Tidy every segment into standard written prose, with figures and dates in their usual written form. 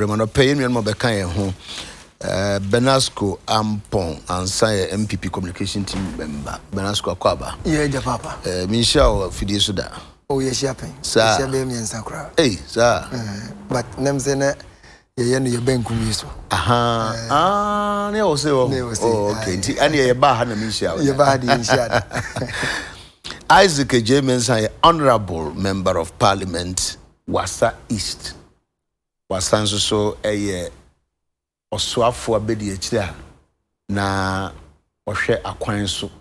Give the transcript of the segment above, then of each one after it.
Bremano pay me mo beka ye ho Benasco Ampon and say MPP communication team member Benasco Akwaba. Yeah, papa. Michelle Fidi Suda. Oh, yes, shopping. Sir. Hey, sir. But Nemzena, your bank use. Aha. Ne was okay. And ye bar na Michelle. Your body in shadow. Adekye Nsroma, honorable member of parliament, Wasa East. Wasa so Oswafo abedi akira na ohwe akwan so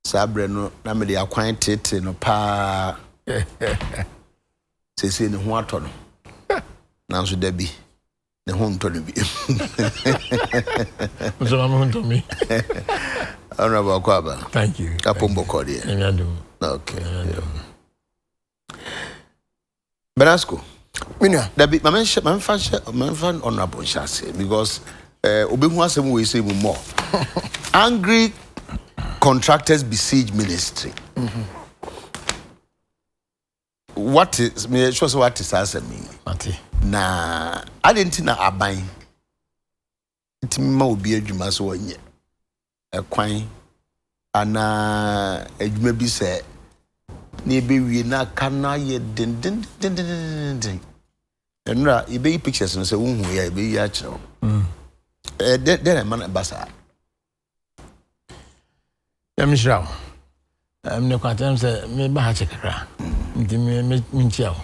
sabre no na me de akwan tete no pa sese ne ho ato no na so da bi ne ho nto no bi so na ho nto mi honorable Kwaba. Thank you. Kapombo kodi. Okay. Benasco Dabi man honorable shase because obehu asem we say more. Angry contractors besiege ministry. What is me sure what is asem me? Mate. Na adentina aban. Itimma obi adwuma so onye. Ekwan ana adwuma bi se na ebe wie na kana ye den enra ibe pictures no say unhu ya ibe ya kire den man basa ya mishraw ne kwatam say me ba ha chekara ndi me nchiawo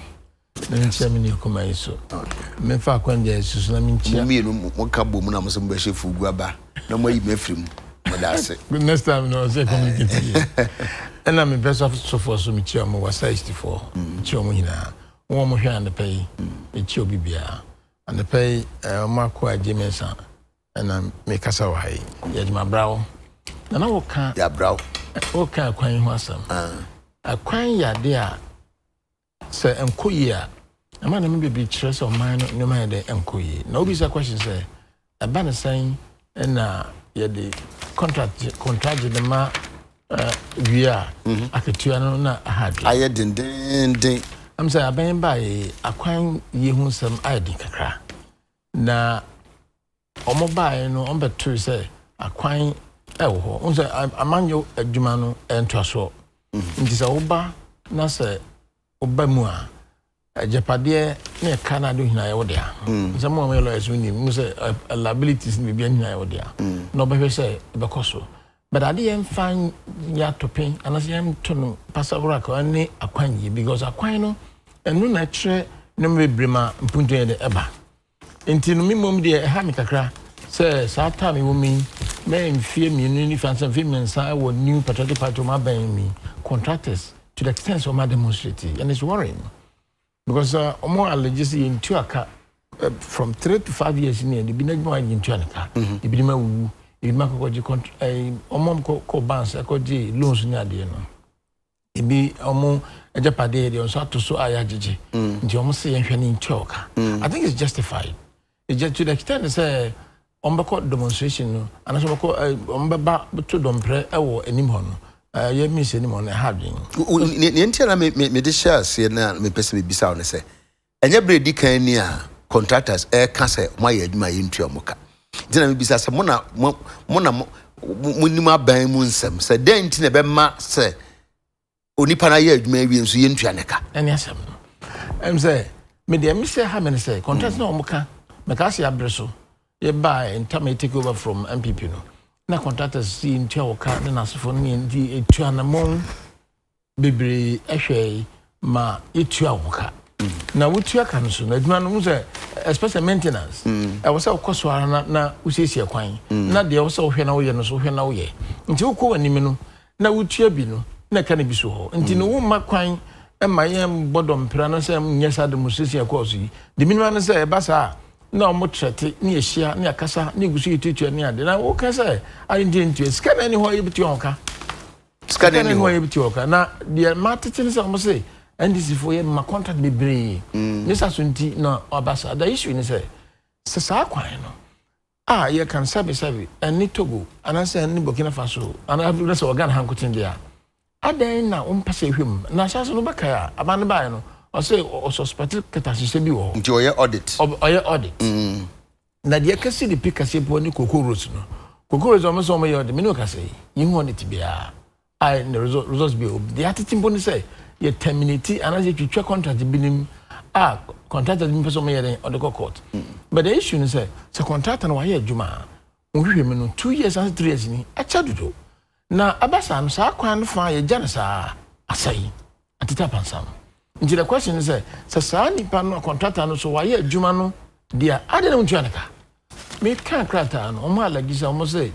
na nchia me ni kuma yeso me fa kwanja susu na me nchia me no mo ka bom na mo se mo hye fugu aba na mo yi mefrim mo da se next time no say communicate and I'm best of so for so michi am was 64 michi am hina won mo hwe and pay michi obi bia and pay ma ko ajemensa and me kasa wa yi ya jima brawo na wo ka ya brawo wo ka kwan ho asam akwan ya de a se enkoyi a ama na me be kire so man no ma de enkoyi na obi sa question say aba na san na ya de contract de ma we are aketua no na ahad aye den am say aban ba akwan ye hu sam ayedi kakra na omo ba no on betu say akwan ewo ho on say amanyo adwuma no entoaso nti say oba na say oba mu a ajapade na kana do hina ye wo dia say mo am lawyers we mu say liabilities ni bia hina ye wo dia no be say be koso. But I didn't find ya topin and I am to Pasagora any akwanyi because akwano and no natural no me brima mpunto de eba. Enti no mimom de ha me kakra say sa time women me mfie me ni fancy females I would new patriotic party ma ban me contractors to the extent of my demonstrating and it's worrying because more alleges into aka from 3 to 5 years in the binagmo into aka the binima wu Ibima kokoji omom ko banks ekoji loans ni ade no ebi omo ejapade de so atoso ayajeje nti omo se yenhwe ni nchoka I think it's justified it's just to the extent say ombeko demonstration no anaso beko ombeba to dompre ewo enim ho no ye mi se enim ho na hadwen ni ntia na me de share se na me pese be bisa on say enye bredi kan ni a contractors ka say mo ya adwuma ye ntua mo ka dina me bisa se mona munima ban mu nsem se den ti na be ma se onipa na ye adwuma wie nso ye ntua ne ka eni asem em say me de me say ha me say contract na omuka me ka se abreso ye buy and time take over from MPP no na contractors see ntua wo ka na asofo no ndi etua na mon bebre ehwe ma etua wo ka na wutua kan so na adwuma no say especially maintenance I was so koso ara na usiesie kwan na de wo say wo hwe na wo ye no so hwe na wo ye nti wo ko wani no na wutua bi no na ka na bi so ho nti no wo ma kwan e ma ye bodom pra na say nyesa de musiesie course yi de minimum na say e ba sa na mo trete na ye hia na akasa na gusu yitutua na ade na wo ka say ari ndi ntu sika na ni ho ye bitu onka sika na ni ho ye bitu onka na de matete say mo say NDC for ye ma contract be bree nisa sunti na obasa the issue ni say sa kwan no ye can sabi and Togo and I say ni Burkina Faso and I do say organ hankutin dia adan na umpase hwem na sha so no baka ya aban ba no I say or suspected catastrophe bi wo. Nti oye audit. Oye audit. Na de ka see the pick ase po ni kokoro's no. Kokoro's o so omo audit me no ka say. Yin audit bia. I the results bi o. The attitude bo ni say ye terminate and as you twetwe contract binim contract bi person me ye on the court. But the issue is say contract na wa ye adwuma. Ohwe me no 2 years and 3 years ni a chadudo. Na abasa no sa kwan fa ye gya na sa asai atita pansam. Nti the question is say sa nipa no contractor no so wa ye adwuma no dia ade na ntua naka. Me kan krata no omo alagisa omo say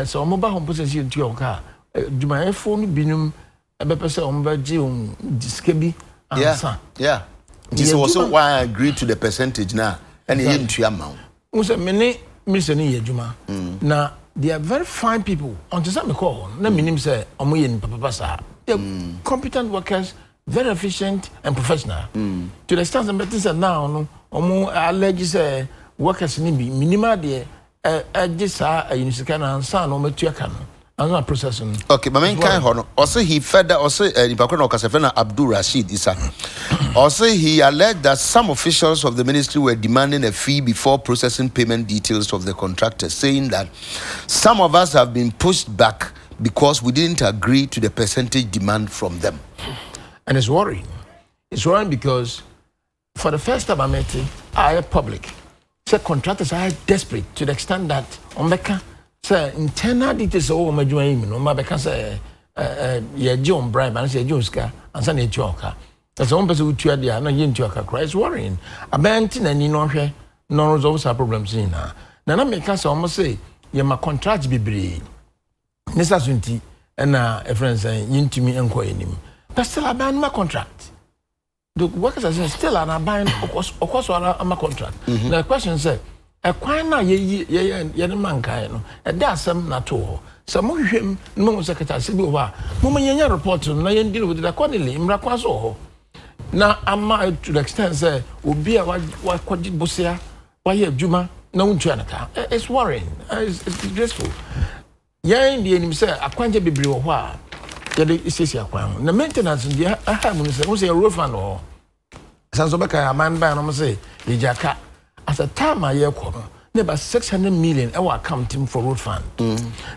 so omo ba hom possession ntua oka adwuma e fo no binum ebepe say omo ba gi on diske bi ansa. Yeah. This also why I agreed to the percentage now and he ntua amount. Mo say me say ni ye adwuma. Na they are very fine people. Until some call, na minim say omo ye papa sa. They are competent workers, very efficient and professional. To the extent that say now no omo allege say workers ni bi minimal there just unisika na ansa no metua ka no. Another process. Okay, but main kind hono. Also he further also in Pakistan Kasefena Abdul Rashid Isa. Also he alleged that some officials of the ministry were demanding a fee before processing payment details of the contractors, saying that some of us have been pushed back because we didn't agree to the percentage demand from them. And it's worrying. It's worrying because for the first time I met it, public. So contractors are desperate to the extent that Omeka say internal details o madwuma yi no ma be ka say ye John bribe and say John ska ansa na etuoka that's one person who tua dia na ye ntuoka cry is worrying abenti na ni no hwe no resolve our problems in na me ka say omo say ye ma contract bibre nisa sunti na a friend say yintumi enko enim but still aban ma contract the workers are still an aban of ma contract the question say a kwan na ye ne mankai no e da asem na to ho so mo hwehwem no mo secretary se bi ho a mo manya report no na ye deal with the accordingly imra kwa so ho na ama to the extent say obi a wa kwaji bosia wa ye adwuma na wontua naka it's worrying it's disgraceful ye ndi enim say akwanje bebre ho a ye de isisi akwan na maintenance ndi aha mo say road fan ho sanso beka aman ba no mo say ye jaka as a time I year about 600 million our account for road fund.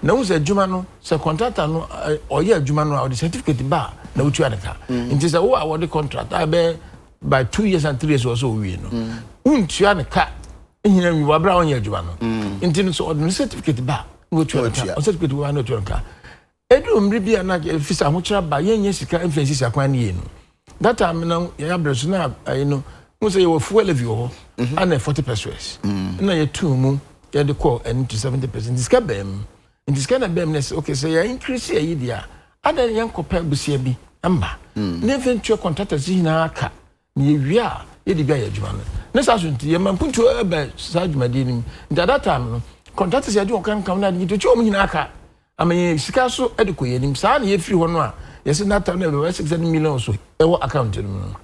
Now say Jumano, so contractor no or year Jumano or the certificate bar no chuanaka. It is a award the contract I bear by 2 years and 3 years or so we know. Chuanaka in we were brown year Jumano. Intended so the certificate bar no chuanaka or certificate one no chuanaka. Edum Ribia na fisa mucha by yesika influences akwan that time now ya bresuna you know say you fuel level and 40 pesos. Na you two mu you dey call and to 70%. This ka bem. In this kind of bemness okay so you increase your idea. Ada yan kopel busia bi amba. Na eventual contractors na aka. Ni wia ye dey bia adwuma no. Na sa so nti ye mampuntu ebe sa adwuma dey nim. That time no contractors ya adwuma kan na dey to chom nyina aka. Amenye sika so ediko ye nim sa na ye free ho no a. Yes na time na be 600 million so. E wo account no.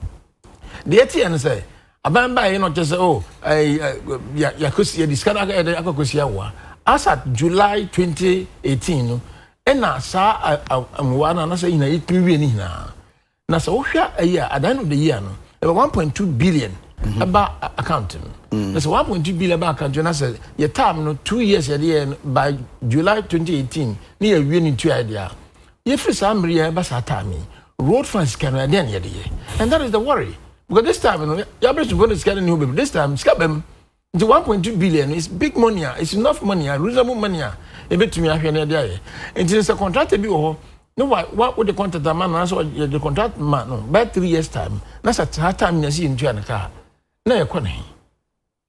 The ATN say abamba not just oh ya kusi ya diskana akakosia wa as at July 2018 no na sa amwana na say na itwi ni na sa ohwa ayi at the end of the year no about 1.2 billion about account no so 1.2 billion about account na say your term no 2 years by July 2018 ni ya wie ni tu idea ye free some real ba sa time road funds can then and that is the worry. Because this time, you are going to scare new baby. This time, scabem, the 1.2 billion is big money. It's enough money, reasonable money. A bit to me, I can idea. And it is a contract to be no, what would the contract man answer the contract man? No, by 3 years' time. That's at hard time you see in a car. No, you're calling.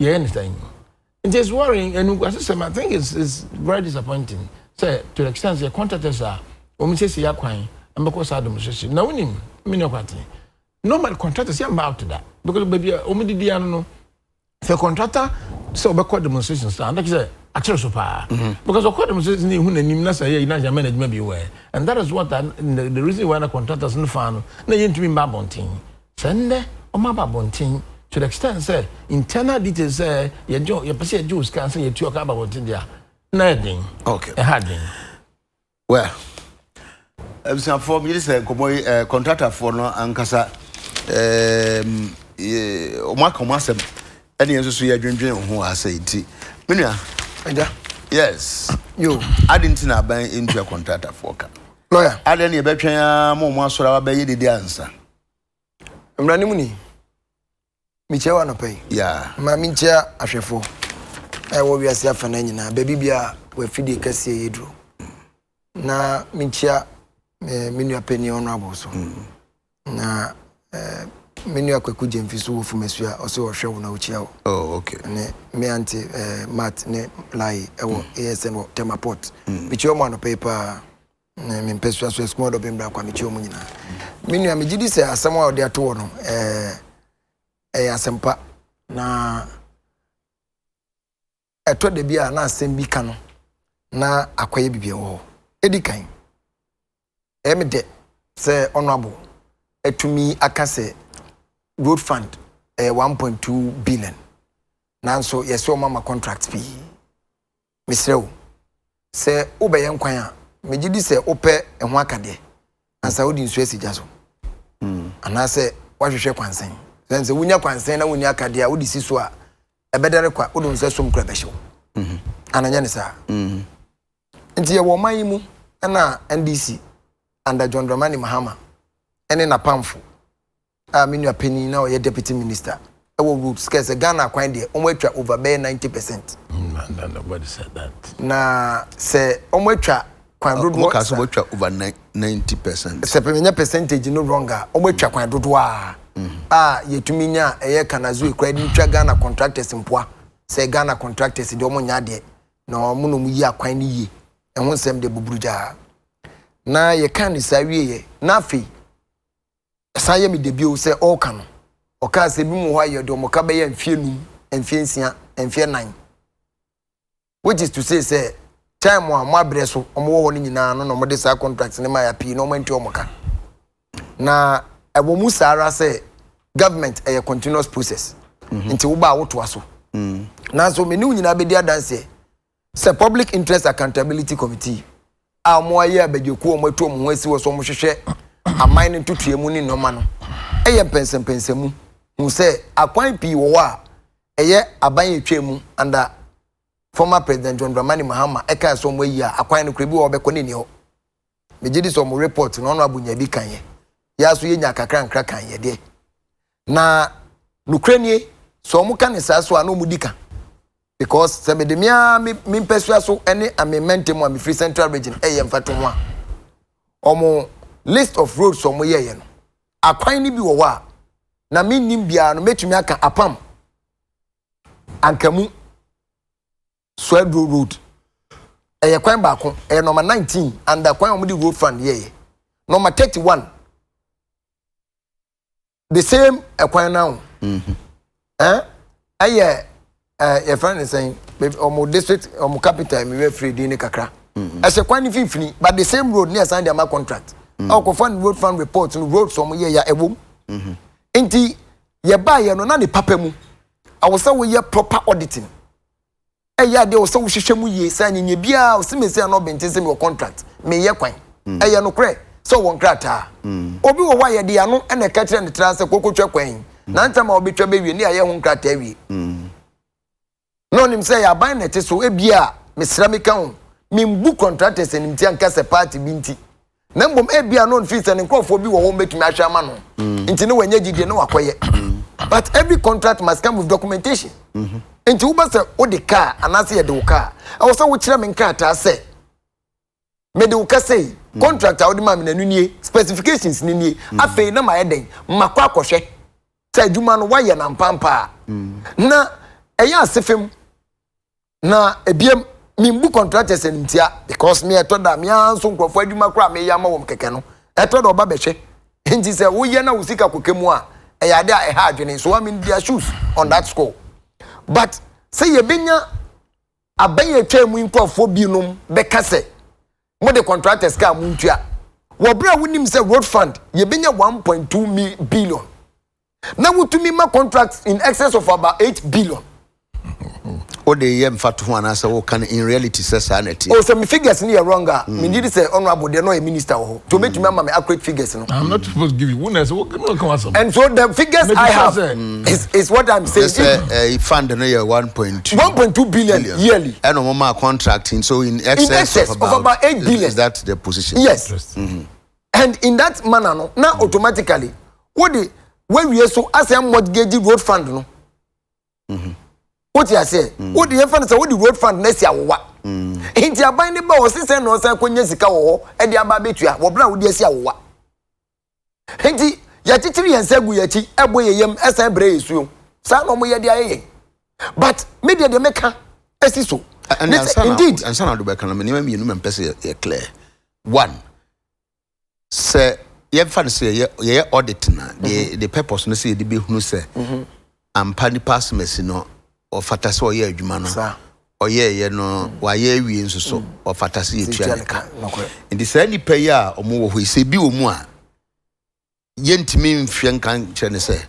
Yeah, anything. It is worrying, and I think it's very disappointing. Say, to the extent the contractors are, when say you're crying, and because I don't know, no, normal contractors are about that because baby omidi no for contractor so be called demonstrations and like say actually so far because of demonstrations ni hu nanim na say na management be where and that is what the reason why the contractors no fan na yentumi mba bontin sende o ma ba bontin to the extent say internal details say ye pese Jews can say ye tuoka ba bontin dia na edin okay e hardin well for me this contractor for no ankasa Omakomasem any so ya dwendwen ho asenti menua Eja yes yo I didn't know buy into a contractor for ka lawyer I didn't e betwen mo asora wa be yedi ansa mrani muni michewa no pay yeah ma minchia ahwefo wo wiase afana nyina ba bibia wa fidie kase yedro na minchia menua peni honorable so na menua kwaku jemfiso wo fumesua o se wo hwe wo na ochia wo oh okay ne me anti mat ne lai ewo ASN wo temaport michio mo no paper me mpesua so small do bembra kwa michio mo nyina menua megidi se asem a ode ato wo no asempa na eto de bia na asem bi ka no na akwaye bibia wo edikan emde se honorable etumi akase road fund 1.2 billion nanso yeso mama contract fee misrew se obeye nkwan a megidi se ope eho akade ansa odi nsu asiga so anase wahwehwe kwansen sense wunya kwansen na wunya akade a odi siso a ebedere kwa odi nsu som kra behyew ananya ne sa nti ye wo man mu na NDC under John Dramani Mahama ene na pamfo a menua penny na o deputy minister ewo roads kese Ghana kwan de omo atwa over 90%. Nobody said that. Na se omo atwa kwan dodo ka so atwa over 90%. Se pemenya percentage no wronga omo atwa kwan dodo a yetumi nya eye kanazo ekura di twa Ghana contractors mpoa se Ghana contractors de omo nya de na omo no mu yi akwan ni yi ehun sem de buburuja na ye kan sa wiye na afi saye mi debio se all kan o ka se bi mu ho aye do mo ka be ye mfie num mfie nsia mfie nan which is to say time a mo abre so omo wo ni nyina no mo de sa contracts ne ma ya pi no mo nti omo ka na ebo mu sara se government a continuous process nti wo ba wo to aso na so me ni nyina be di adanse se public interest accountability committee a mo aye abagyeku omo atu omo asi wo so mo hwehwe aman ne tutuemu ni noma no eye pensempensemu hu se akwan pi wo a eye aban etwemu under former president John Dramani Mahama eka so mo yi a akwan no krebi wo beko ne ni ho megidi so mo report no no abunya bi kan ye ya so ye nya kakra nkra kan ye de na nukranie so mo kan sa so ano mu dika because se me de mia mi pesua so ene amendment mo am free central region eye mfato ho a omo list of roads so mo ye no akwan ni bi wo wa na minnim bia no metumi aka apam ankamu Swedro road eye kwan ba ko eye number 19 and the kwan omudi road fund ye number 31 the same kwan now eye your friend is saying omo district omo capital me free di ni kakra ase kwan ni fifini but the same road near sign their contract ko fund road fund report no road so mo ye ya ewom enti ye ba ye no na ne papa mu awose wo ye proper auditing eya de wo so wo hwehwe mu ye sa nyenye bia wo se mesi na obente se me contract me ye kwan eya no kre so won krata obi wo wa ye de ano na ka kire ne transe kokotwa kwan na ntama obetwa be wie ne aye ho krata wie no nim se ya ban na te so ebia mesra me kan me mbu contractors enim ti anka se party binti na mbom ebia no nfi se ne nkofo bi wo ho betumi ahwa ma no nti ne wanya gidie ne wakoye but every contract must come with documentation enti wo ba se o de car anase ye de wo car awo se wo kire me nkrata se me de wo ka sei contract a wo de ma me nanu nie specifications ni nie afei na ma ye den makwa akohwe se adwuma no waye na mpampa na eya asefem na ebiem mimbu contractors entia because me etoda me anso nkrofo adwuma kra me ya ma wom keke no etoda oba behwe enti se wo ye na wo sika kokemu a eya de a eha adwene so I mean their shoes on that score but say ye benya abaye twemu nkrofo binom beka se mo de contractors ka mu ntua wo bra wonim se road fund ye benya 1.2 billion na wutumi ma contracts in excess of about 8 billion o de yem fatu ho anasa wo kan in reality say sanity oh so me figures ni wrong me need say honorable there no a minister ho to make me am accurate figures no I'm not supposed to give you one say what come some and so the figures I have is what I'm saying fund no 1.2 billion yearly and no more contracting so in excess of about 8 billion is that the position yes and in that manner no now automatically what the when we so as a mortgage road fund no what you say what the fund say what the road fund next year wa inti aban ne ba o sise no san kwanya sika wo e de aba betua wo bra wo de sia wo wa inti ya titiri yensa gu ya chi ebo yeyem esan bra yesuo sa no mo ye de aye but media de meka esiso and indeed and sana do be kan me ni me nu mpese ye clear one say ye fan say ye audit na the purpose no say de be hunu say ampani pass mesi no o fata so ye adwuma no o ye no wa ye awie nso so o fata se yetua ne ka ndi say ni pay a omo wo ho se bi omu a ye ntimi mfie nkan kire ne say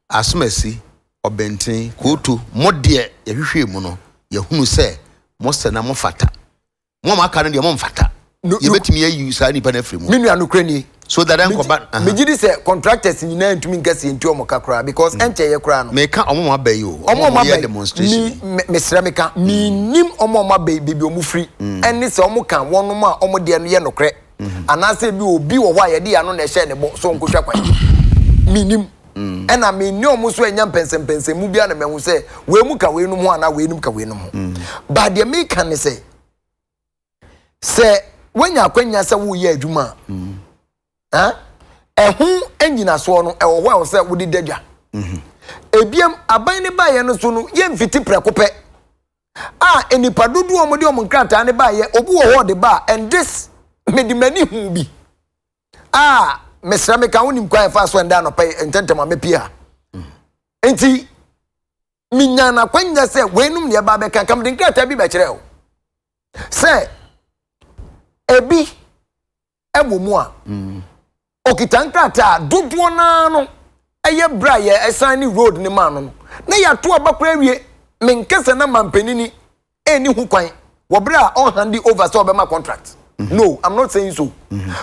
asomasi obenten koto mode ye hwehwe mu no ye hunu say mo se na mo fata mo ma aka no de mo mfata ye betimi ayi sa ni pa na fremu minu anokra ni so that then come me gidi say contractors ni na ntumi nkase ntu omo kakra because enche ye kra no me ka omo ma ba yi o omo ma ba demonstration me sramika me nim omo ma ba bibi omo free eni se omo kan wonu ma omo de no ye nokre anase bi obi wo hwa ye de ya no na hye ne bo so nkotwa kwan me nim ena me ni omo so enya pensem mu bia na me hu say we mu ka we no mu ana we num ka we no mu but de me kan say wenya kwanya say wo ye adwuma ehu enyina so no ewo hwa say wo di dadwa ebiem aban ne ba ye no so no ye mfiti prekope enipa dudu omo de omo nkrata ne ba ye obu wo ho de ba and this medimani hu bi mesra me ka wonim kwa fa so nda no pay ententema me pia enti minya na kwanya say wenum ne ba be kan kam de nkrata bi be kire o say ebi ebomu a okitankrata dudu na no eye bra ye esan ni road ni man no na ya to abakura wie menkese na mampanini eni hu kwan wo bra on hand over so be ma contract no I'm not saying so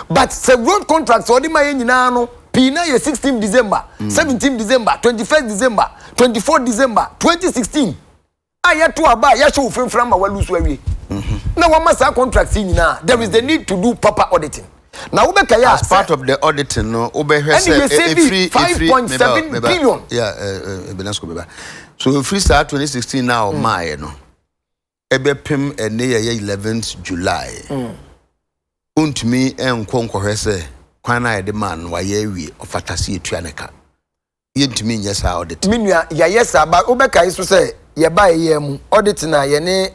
but the road contracts odi ma ye nyina no pina ye 16 December 17 December 21st December 24 December 2016 aya to aba ya show frefra ma walu so awie na wa masa contracts nyina there is the need to do proper auditing. Now we can as part of the auditing no obehwe say free 5.7 billion benasko beba so free start 2016 now my no ebepem ene ye 11th July untumi enkonkwohwe say kwan na de man wa ye awie ofatase etua neka yentumi nyesa audit minua ya yesa ba obeka iso say ye ba ye mu audit na ye ne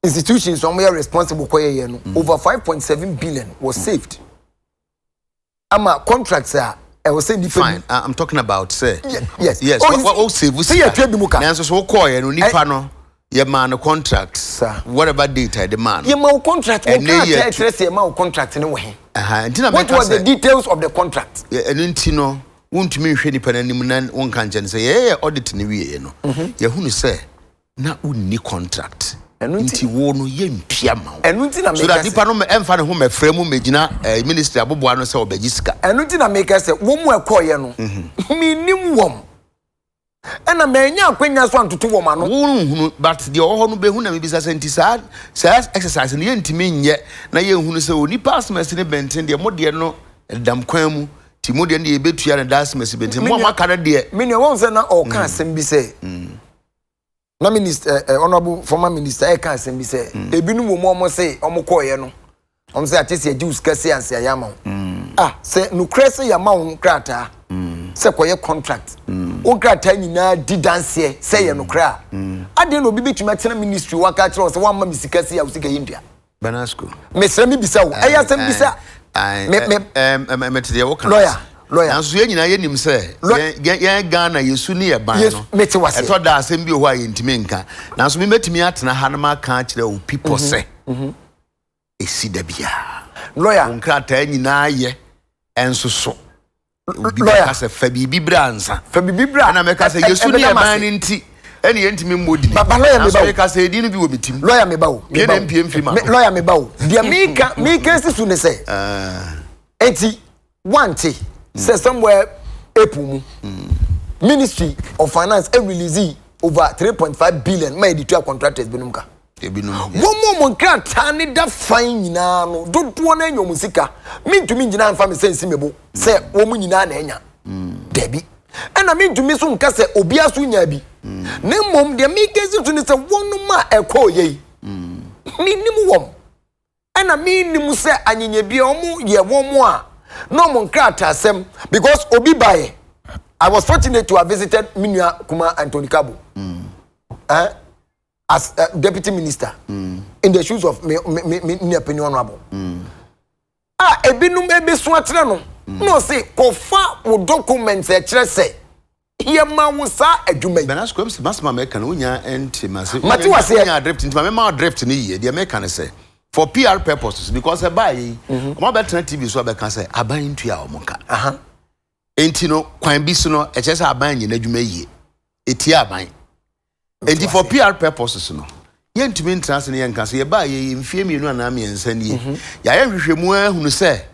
institutions some are responsible for over 5.7 billion was saved. Contracts are fine. I'm talking about say yes. What save we see answer so call no nipa no ye man contracts whatever data the man ye man contract what was the details of the contract no wontumi hwe nipa nanim na won kan je say ye audit ni wie no ye hunu say na unni contract nti wo no ye mpia ma enunti na so that nipa no emfa ne ho mafra mu megina ministry aboboa no say obagisika enunti na make say wo mu ekoye no minim wom ena manya akwanya so antoto wom ano hunu but the oho no behu na mebisa senti sa exercise ne yentimi nye na ye hunu say oni pass mess ne benten de modde no dam kwan mu ti modde ne ye betua ne das mess benten mo amaka na de me won say na o kan asem bi say na minister honorable former minister can say be say ebinu wo mo say omo koye no om say atese agi skase anse ayama say no krese yama wo krata say koye contract wo krata nyina di dance say ye no kra ade no bi bituma tena ministry waka kire say wa ma misikase ya usika India Banasco mesra mi bisa wo ayasem bisa me tede wo kan lawyer anso ye nyina ye nim se ye Ghana yesu ni ye ban no eto da asem bi o hwa ye ntimi nka nanso me metimi atena ha na ma kan kire o people se esi da bia lawyer nkrata nyina ye enso so obi ka se fa bibi bra ansa fa bibi bra na me ka se yesu ni ye ban nti Any entity modi. But lawyer me ba. Ka say di no bi wo metim. Lawyer me ba o. PNP mfi ma. Lawyer me ba o. Dia me can see ne say. Enti one thing say somewhere April Ministry of Finance release over 3.5 billion my editor contractors benumka. One more grant need that fine nyina no don't want any musika mean to me nyina mfa me sense mebo say wo mu nyina na enya debi and I mean to me so nka say obi aso nya bi na mom de me gezi to ne say wonu ma ekoye me nim wom and I mean nim say anyenya bi omo ye womo a no mo grant asem because obi bae I was fortunate to have visited Minua Kuma Anthony Kabo as deputy minister in the shoes of me honorable. Ebinum ebe so atere no no say kofa wo documents e kire say ye ma wo sa adwuma. Benas ko mas ma make na onya enti mase. Mati wase onya drift enti ma drift ni ye de make na say for PR purposes because e buy mo be tena TV so be kan say aban ntua o monka. Enti no kwan bi so no e kire say aban nyina adwuma yie. Eti aban. Enti for PR purposes no yentumi ntranse ne yenka so ye ba ye mfie mienu ana me ensa nie ya ye hwehwemu ahunu se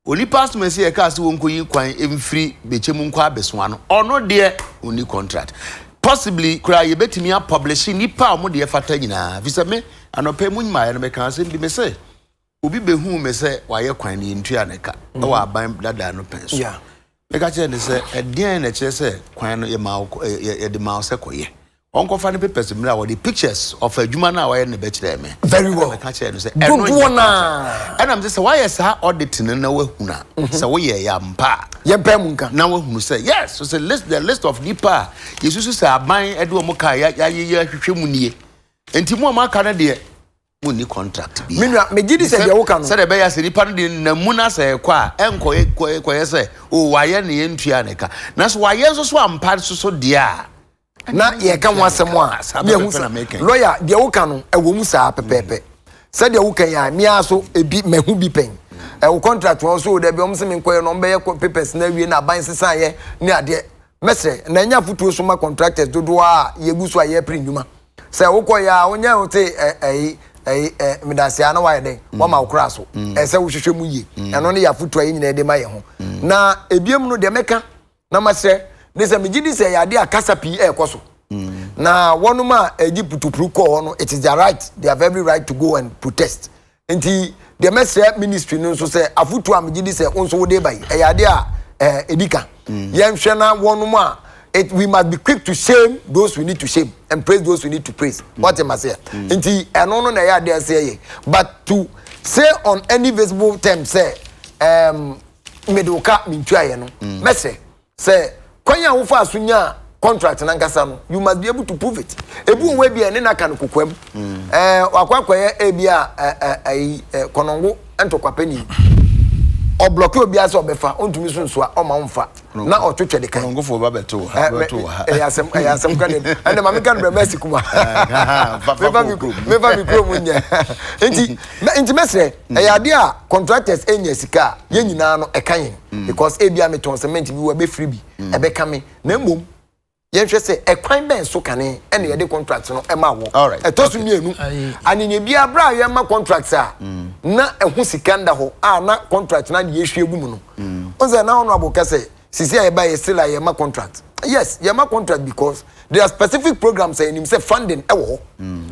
oni pastor se ye ka se wonko yi kwan emfiri bechemu nko abeso ano ono de oni contract possibly kura ye betimi a publish ni pa mo de fata nyina fi se me anopa mu nyima ye no be kan se bi me se obi behu me se wa ye kwan ne ntua ne ka e wa ban dada no penso yeah me ka che ne se edien na che se kwan no ye ma ye de ma se koye Uncle Fanny papers the pictures of a Jumana or in the bachelor. Very well. And I'm just why is our auditing and no huna. So we yam pa. Yamunka. Now who say yes, so the list of Nipa. You should say buying Edward Mokaya Shimuni. And Timo Macana Muni contract. Me did say Yokan said a bear said in the Muna say qua and say, oh, why any Entrianica. That's why yes, swam parts so dear. Na ye kan wasemo a lawyer de wo kan no e wo mu saa pepepe said de wo kan ya me aso ebi mehu bi pen e wo contract won so de bi om se me nkoye no mbe ye papers na wie na ban sesan ye ne ade mesre na nya futuo so ma contractors dodo a ye gu so a ye pre nduma se wo koya onya wo te medase ana wa ye den wo ma wo kra so e se wo hwehwe mu ye eno ne ya futuo ye nyina de ma ye ho na ebiem no de meka na masre Nisa mejidi say yade akasa pi ekoso. Na wonuma eji putupru ko no it is their right. They have every right to go and protest. Enti the mesre ministry no so say afutu amejidi say onso wo dey bai. Yade a edika. Yenhwe na wonuma we must be quick to shame those we need to shame and praise those we need to praise. What am I say? Enti eno no na yade say but to say on any visible term say medoka mintua ye no. Mesre say Kwanya wo fa asunya contract na nkasa no you must be able to prove it ebu onwe bia ne na kan kokwam wakwakoye ebia konongo entokwapani o block obi ase obefa ontumi so nso a o ma wonfa na o twetwe de kan konongo fo ba beto ha yasem kan ande ma me kan bre mercy kuma me ba mi kro munya enti mesre yade a contractors enya sika ye nyina no ekan because ebia meton cement bi wa be free bi ebe kame na mbom yenhwe se ekwan ben so kane ene ye de contract no e ma wo etosu mienu anyenye bia bra ye ma contract a na ehu sika nda ho a na contract na ye hwe egum no onze na ono aboka se sisi ye ba ye still ye ma contract yes ye ma contract because there are specific programs in him say funding e wo ho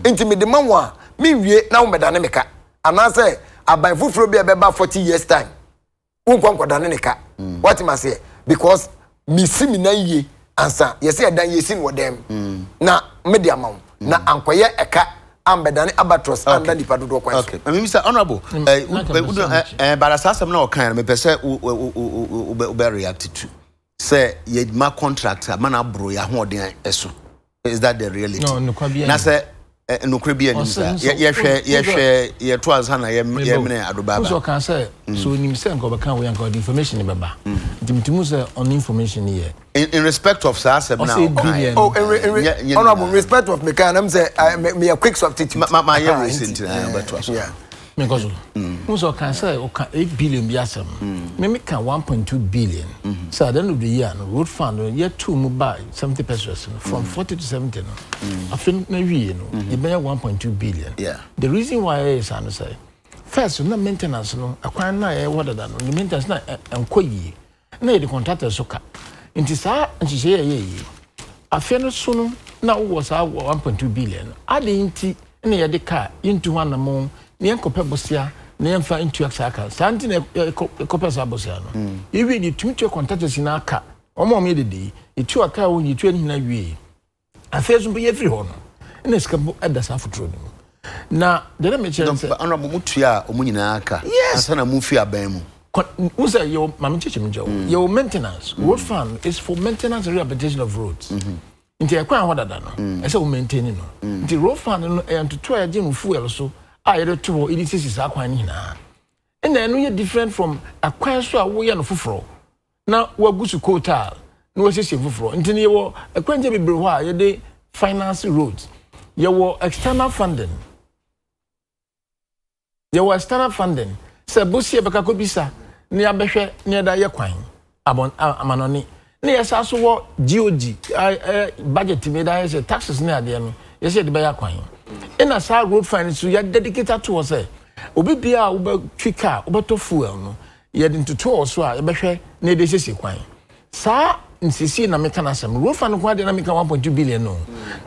enti me de ma wo a me wie na wo medane meka ana se aban fufuro bia be ba 40 years time unkwankwadane neka what am I say because misi mi na ye ansa yesi edan yesi no dem na media ma na ankoye eka ambedane abatros anda nipa dodo kwan okay Mr. Honorable barasasem na o kan me pese u be react to say ye ma contract man abro ya hoden eso is that the reality no na say no kribia ni sa ye to as na ye mene adoba ba so kan say so nim say nko be kan we nko the information be ba ntimtimu say on information here in respect of sasem now honorable respect of me can am say me a quick substitute my recent but was Because also can say 8 billion biasem. Maybe can 1.2 billion. So at the end of the year, road fund year 2 move by 70% from 40 to 70. I think maybe you may 1.2 billion. Yeah. The reason why is I say first, no maintenance no acquire na what than the maintenance na enkoyi. Na the contractor so ka. Inti sa nti say ye. Afia no so no na was 1.2 billion. Ade nti na ye de car into one among ne enkope bosia na emfa into exaka. Santi na ekope sa bosia no. Even the tumi contractors na aka. Omo me de itu aka wo yitu ani na wie. Afia so be every ho no. Na skabo adasa afutro no. Na the name change honorable mutua omunyina aka asana mufi aban mu who say your mama your maintenance road fund is for maintenance and rehabilitation of roads nti ekwan hoda da no e say we maintain no nti road fund no and to try again fuel so I dey to it is akwan ni na and then we different from akwan so a wo ye no foforo na wagusu kotal na wo sese foforo nti ne wo akwan je bebre ho a ye dey finance roads ye wo external funding there was external funding. Se busi ebeka ko bisa ni abehwe ni da ye kwan abon amanoni ni yesa so wo GOG budget me da ye taxes ni ade no ye se de be ya kwan ina sa road finance you dedicated to us obi bia wo ba twika wo to fuel no ye de ntoto so a ye behwe na de sese kwan sa nsisi na meka na asem road fund ko ade na meka 1.2 billion no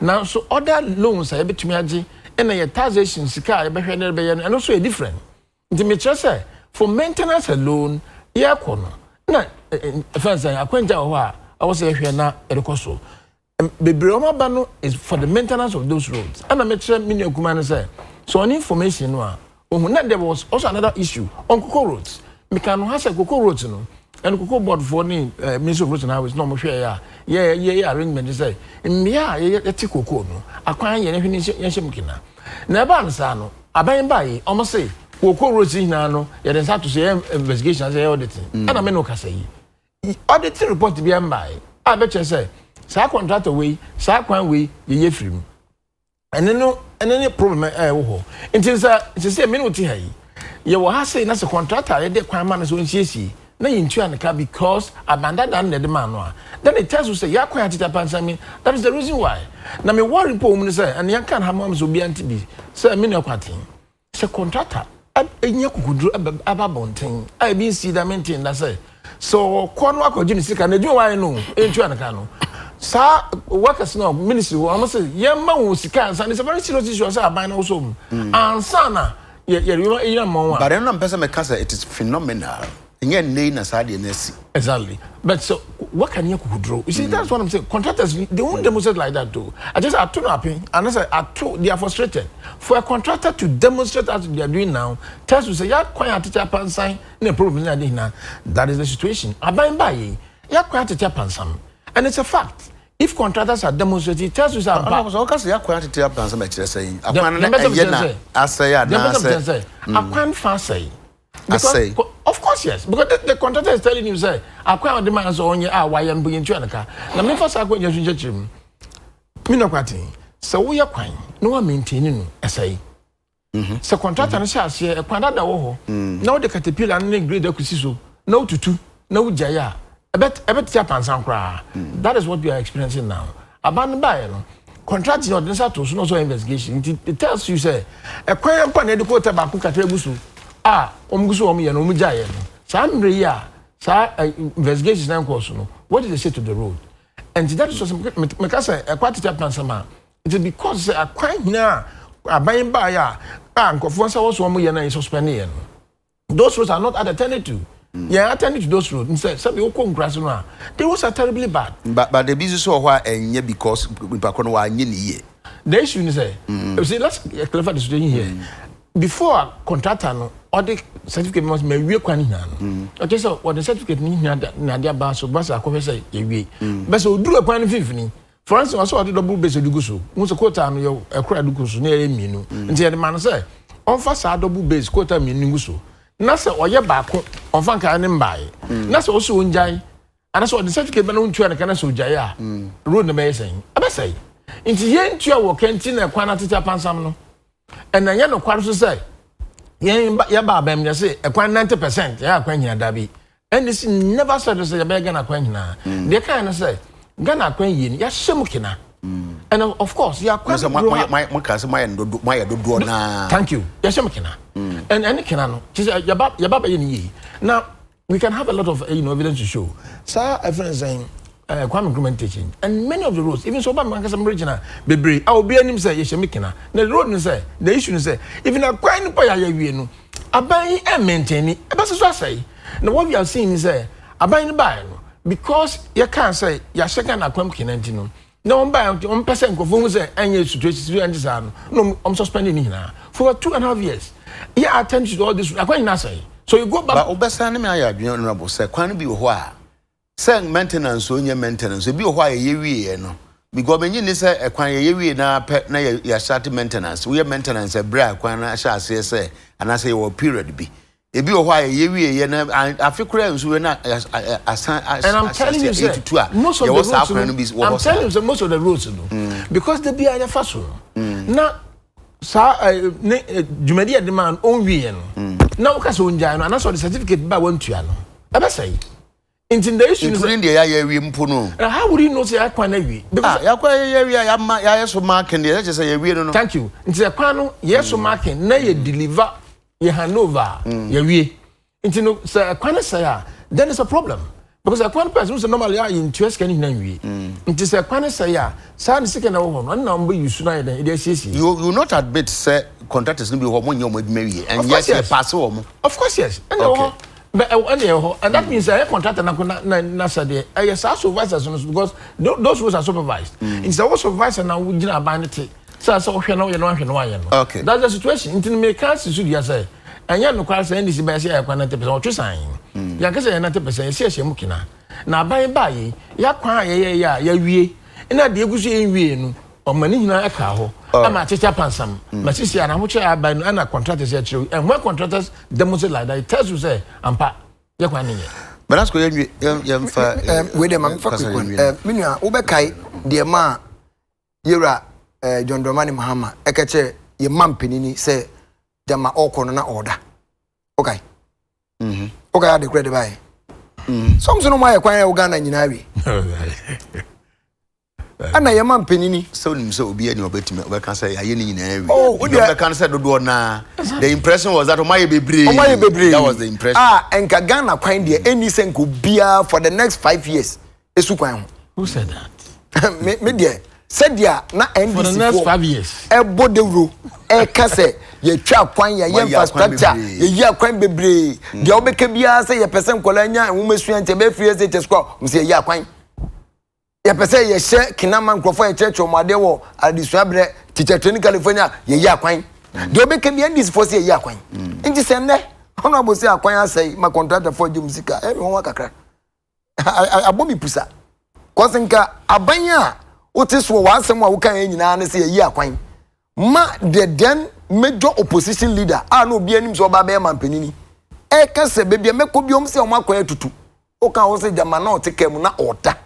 now so other loans ye betumi age and your taxation sika e behwe na be and also a different the metre say for maintenance alone ya kono na fans akwanja ho a was ehwe na erekoso bebre o maba no is for the maintenance of those roads and metre mini akuma no say so on information no a ohun na there was also another issue on Cocoa roads me can have say Cocoa roads no and Cocoa board for ni Ministry of Roads and Highways no mo hwe ya arrangement say mmia ye ti Cocoa no akwan ye ne hwe ni ye mukina na ba nsa no aban bae omo say Cocoa roads hina no ye den start to say investigation say auditing ana me no ka say auditing report bi am bae a be che say sa contractor we sa kwan we ye firim ene problem wo ho ntin say me no ti ha yi ye wo ha say na se contractor ye de kwan ma no so nsiesi na yintu anaka because abanda dan ne de man no a then it tells you say ya kwan atita pansami that is the reason why na me worry po mu say and yan kan hamam so bi anti say me no kwatin say contractor enye kukudru ababonten I be see that maintain that say so kwano akoji ni sika na dwon wan no entu anaka no sa workers no ministry wo am say yemma wo sika ansa it's a very serious issue say aban na wo so ansa na ye mo but then am person me kasa it is phenomenal. Exactly. But so what can you draw? You see, that's what I'm saying. Contractors, they won't demonstrate like that too. I don't know, and I say, they are frustrated. For a contractor to demonstrate as they are doing now, tells you say, yeah, quite a tap and sign, no problem. That is the situation. I buy, yeah, quite a tap and sign. And it's a fact. If contractors are demonstrating, it tells you that. I can't say. Because, of course, yes. Because the contractor is telling you, say, I can't demand so on your why I'm being to anaka. Now, me first I go in your chim. Me no quati. So we are quite no one maintaining essay. So contractor and shall say a quadada woho. No the caterpillar and grade the kusiso. No tutu, no jaya. I bet Japan sound cry. That is what we are experiencing now. Abandoned by contracting or the no so investigation. It tells you, say, a quiet pan educated about Kukatebusu. Omgusu omi no mujaye no sa mre ya sa investigation na course no what did they say to the road and that is me ka say equatita plan sama it is because akwan hina aban ba ya nkofo nsa wo so omo ye na suspend ye no those roads are not attended to yeah attended to those roads instead sabi wo kongress no a they was terribly bad but the business so why enye because people no wa nye ni ye the issue is say let's clarify the situation here before a contractor no or the certificate must be we kwani na no okay so what the certificate ni na dia ba so ba sa ko say ye we but so duru kwani fifini for instance also the double base dugu so mo so quota no yo ekura dugu so na ye mienu nti ye man say on fa sa double base quota mienu so na say oye ba ko on fa kan ne mbae na say also onjai ana so the certificate ba no ntua na kana so onjai a road na be say abesai nti ye ntua wo kanti na kwana tete pansam no and then you know quite to say ya ba bam ya say e kwan 90% ya kwan nyina da bi and this never said say ya be Ghana kwan nyina they kind say Ghana kwan yi ya hyem kina and of course ya kwan my case my do na thank you ya hyem kina and any kina no ya ba yi ni now we can have a lot of evidence to show sir a friend saying Kwame implementation and many of the roads even so man kasa regional bebre I will be anim say ye kina the road ni say the issue ni say even a kwan ni pa ya wie no aban e maintain e ba so say now what we are seeing is aban ni ba no because you can't say ya sheka na kwam kina ntino na on ba on person ko fun say anya situation and say no I'm suspending ni na for 2.5 years yeah attention to all this akwan na say so you go back but obesa na me ayadwen honorable say kwan bi ho a say maintenance onye maintenance bi ho a ye wie no because when you say kwan ye wie na na ya start maintenance we maintenance e bra kwan na sha ase say and I say your period bi ebi ho a ye wie ye na afikura nso na asan and I'm telling you say most of the roads I'm telling you say most of the roads because they be anya faso na sa jumadi e demand on wie no na o ka so nja no na so the certificate ba wan tua no e be say in the issue including the ya wi mpo no how would you know say akwan na wi because ya kwa ya wi ya yeso marking dey just say ya wi no thank you nti akwan no yeso marking na ye deliver ye handover ya wi nti no say akwan na say then it's a problem because akwan person say normally ya in twes kan na wi nti say akwan na say sa ne sike na wo no na mbo yusu na ye den e dey you not admit say contractors no be ho mo nyom adwuma and yes you pass wo mo of course yes and okay. But and that means a contractor na said yes supervisors because those rules are supervised. It's the supervisor now we didn't abandon it. So okay that's the situation. Until me can't see you say and you no quite say this by say 90% or two sign. Ya ka say 90% say she mukina. Na buy ya kwan ya wie. Na de egusu enwie no omani hina aka ho. Ama checha pansam. Masisi ana ho che aban ana contractors ya chiro. And when contractors demonstrate like that, it tells you say ampa ya kwan ni. But that's go you fa we dem am fa quick one. Minua wo be kai de ma yera John Dramani Mahama e ka che ye mampenini say jama okono na order. Okay. Okay, I declare the buy. Some no my kwan ya Uganda nyina wi. Ana ye mampenini so nim so obi ani obetime obeka say aye ni nyina wi. Oh, obeka say dodo na the impression was that omaye bebre. That was the impression. Enka Ghana kwan de any senko bia for the next 5 years. Esu kwan. Who said that? Me there. Said ya na NDC for the next 5 years. E bodewro e ka say ye twa kwan ya infrastructure ye ya kwan bebre. De obeka bia say ye person kola nya enwumesu ante be free say tesco say ye kwan. Ya pese ye she kinama nkrofo ye church omade wo adisuabre teacher training California ye ya kwan de obeke bi ndis for say ye ya kwan nti se nne honorable say akwan asai ma contractor for jum sika e won kakra abomi pusa kosenka abanya otiso wa asem a wo kan nyina ne say ye ya kwan ma the then major opposition leader no obi anim so ba be mampanini e ka se bebia mekobiom say o makwan atutu o kan wo say jama na otekam na oda.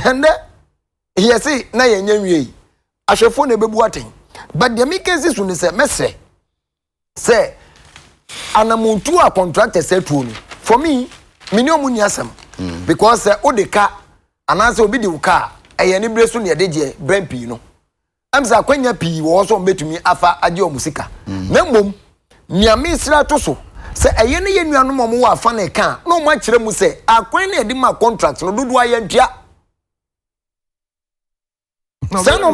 And yes, na yenye ashefo na bebu aten but the mekansi so ne se mese say anamuntu a contractor say to me for me minimum ni asem because odeka anase obi de uka eye ne breso ne deje brempi no amza kwanya pi wo so betumi afa age omusika na mom nia misra to so se eye ne ye nuanom mo wo afa na ka no mo akire mu se akwan na de ma contract no dodo ayantua sana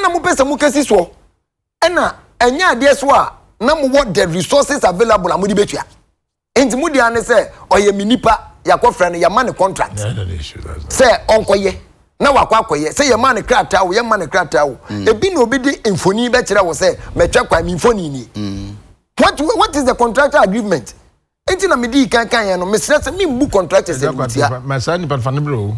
mo pesa mo kasi so ena enya ade so a na mo what the resources available amudi betua enti mo dia ne say oye minipa yakofra ne yama ne contract say onkoye na wakwakoye say yama ne krata wo yama ne krata wo ebi na obi di infoni be kire wo say metwa kwa mi infoni ni what is the contractual agreement enti na medi kan ya no mesre say mi mbu contractors e mutia masani pan fan bro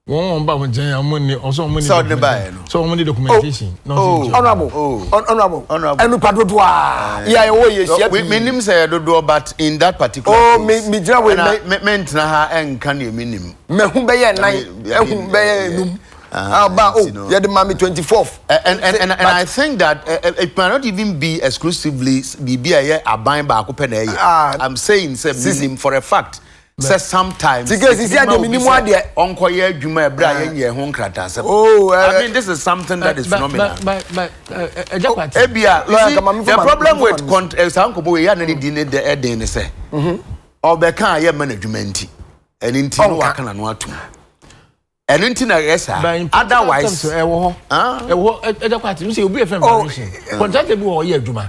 one ba mo jen amoni also money so money documentation honorable enu padodo ya wo ye sia me nim say dodo but in that particular me jira we meant na ha enka na minim me hu be ye nan ehun be ye num you're the mommy 24th. And I think that it might not even be exclusively BBI Aban Bakupene. I'm saying for a fact. Says sometimes because you see the minimum idea Uncle Juma Brian ye home kratas. I mean this is something that is phenomenal. But the problem with Uncle Boy and any the Eden say. Or Beka ye management and in Tino Wakanatu. And into otherwise, you see, will be a family. Contractable all year, Juma.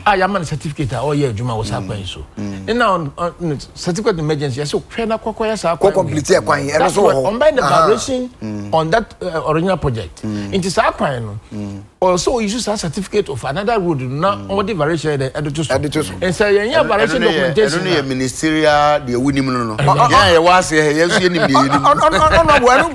I am a certificate all year, Juma was happening so. And now, certificate emergency, so Crana Cocoyas are complete acquiring and also on by the vibration on that original project. It is acquiring. Also, you use a certificate of another road, not all the variation editor. And say, yeah, variation documentation. Only a ministerial, the winning. Yeah, was here,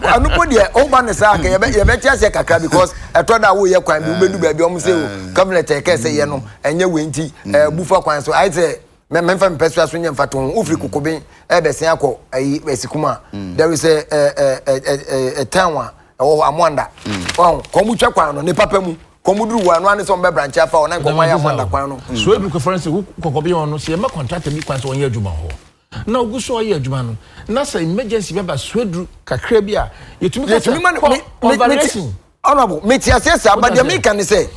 nobody oban say you better say kakra because I thought that we kwan we do baby o say government take say ye no enye wenti bufa kwan so I say memfa mpesua so nyemfa to ofri kokoben e be sen akọ ayi esikuma there is a town amwanda komu twa kwan no ne papa mu komu duru wa no ane so mbe branch afa o na komu ya amwanda kwan no so edu conference kokoben no se ma contract mi kwan so onye adwuma ho na oguso ye adwuma no na say emergency baba swedru kakra bia yetumi honorable metiasesa but the make say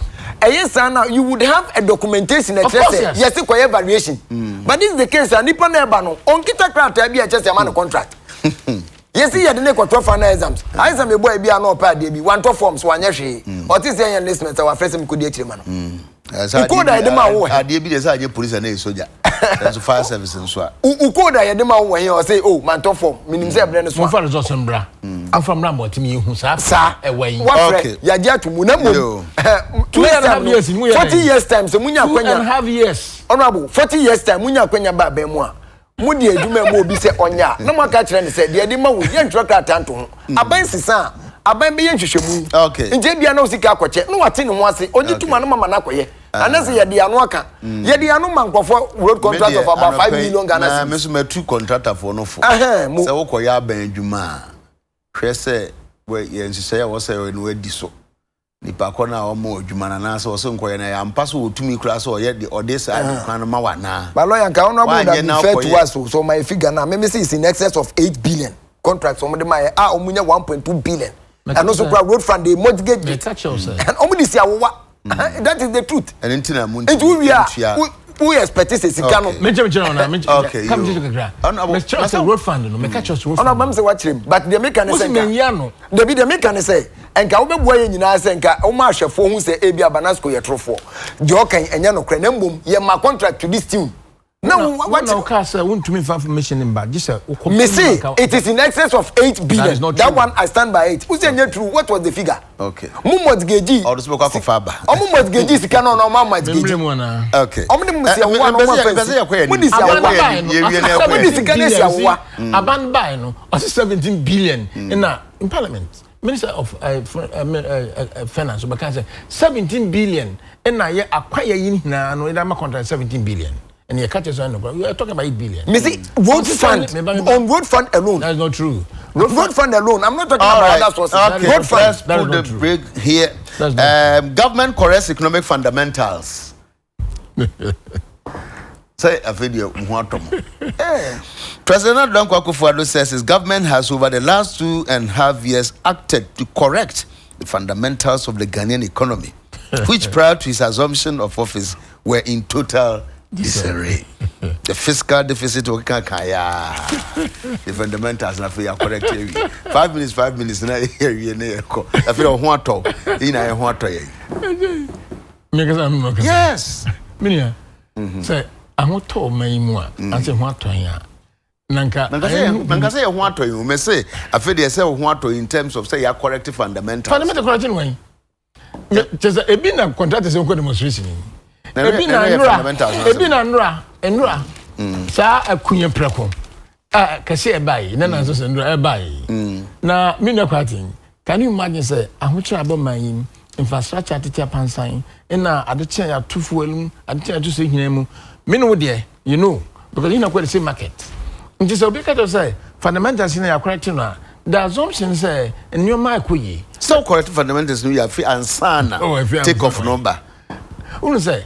yes now you would have a documentation that says yes kwa evaluation but this is the case and nipa na eba no onkita krata bia chese am contract yes you dey kwa final exams exam e boy bia na opa de bi one to forms wanye hwe o ti say enlistment our first me kodi akire ma no ukoda yede ma wo ade bi dey say aje police na soldier that's fire service nso ukoda yede ma wo here o say oh man to form minim say ebre ne so for results mbra afam na mo timi hu sa ewen okay ya je atumu na mom 40 years time so munya kwanya 2.5 years honorable 40 years time munya kwanya ba ba mu a mudi adwuma mu obi se onya na mo aka kire ne se de ma wo ye ntro ka tanto ho aban sisa aban be ye nhwehwemu okay nje bia na osika akoche no wate ne ho ase ogituma no mama na akoye anase ye de anu aka ye de anu mankofo road contract of about 5 million Ghana cedis me so me two contractor for no for se wo koya aban adwuma hwe se we ye nhwehwe ya wo se we no adi so nipa ko na o mo adwuma na so so nkoye na ya mpa so otumi kura so ye de odesa adwuma no ma wa na ba lawyer nka ono abu da fair to us so my figure na me say is in excess of 8 billion contracts omde my omunya 1.2 billion and also road fund the mortgage and omde si awowa that is the truth and intina mu we expect this sikano okay come to the ground let's say road fund no make catch us road fund ono say watch him but the mechanism the mechanism say enka obeboa ye nyina say enka o ma hwefo hu say ebi abanasco ye trofo je okan enye no kra na mbom ye ma contract to this team now what no case won't to me information in bad just me see it is in excess of 8 billion that one I stand by it who say true what was the figure okay mu mortgage or so ko faba mu mortgage sika no no ma mortgage okay mu si awa no mu di si awa mu di sika ne si awa aban buy no 17 billion in parliament Minister of Finance because 17 billion and na ye acquire yin na no ida ma contract 17 billion and you catch us on no we are talking about 8 billion me see road fund on road fund alone that's not true road fund alone I'm not talking about other sources road fund let's put the break here government corrects economic fundamentals say a video President Danko Akufo-Addo says his government has over the last 2.5 years acted to correct the fundamentals of the Ghanaian economy which prior to his assumption of office were in total disarray. The fiscal deficit the fundamentals na for correct 5 minutes na here na ko I feel ho ato ina ho ato ye yes minia say ahoto maimu a ase ho ato ya nanka say ho ato you me say I feel they say ho ato in terms of say ya correct fundamentals correcting when just ebi na contract say ko demonstration ebi na nra sa akunye preko kase e bai na na so nra e bai na minna kwatin can you imagine say ahochira aboman infrastructure teacher pansan na adeche ya tufuelum adeche ya tuso hinemu minu de you know because you know where the same market nti say obi ka to say fundamentals na ya correct no the assumption say in your mind kuyi so correct fundamentals no you free and sana take off number who say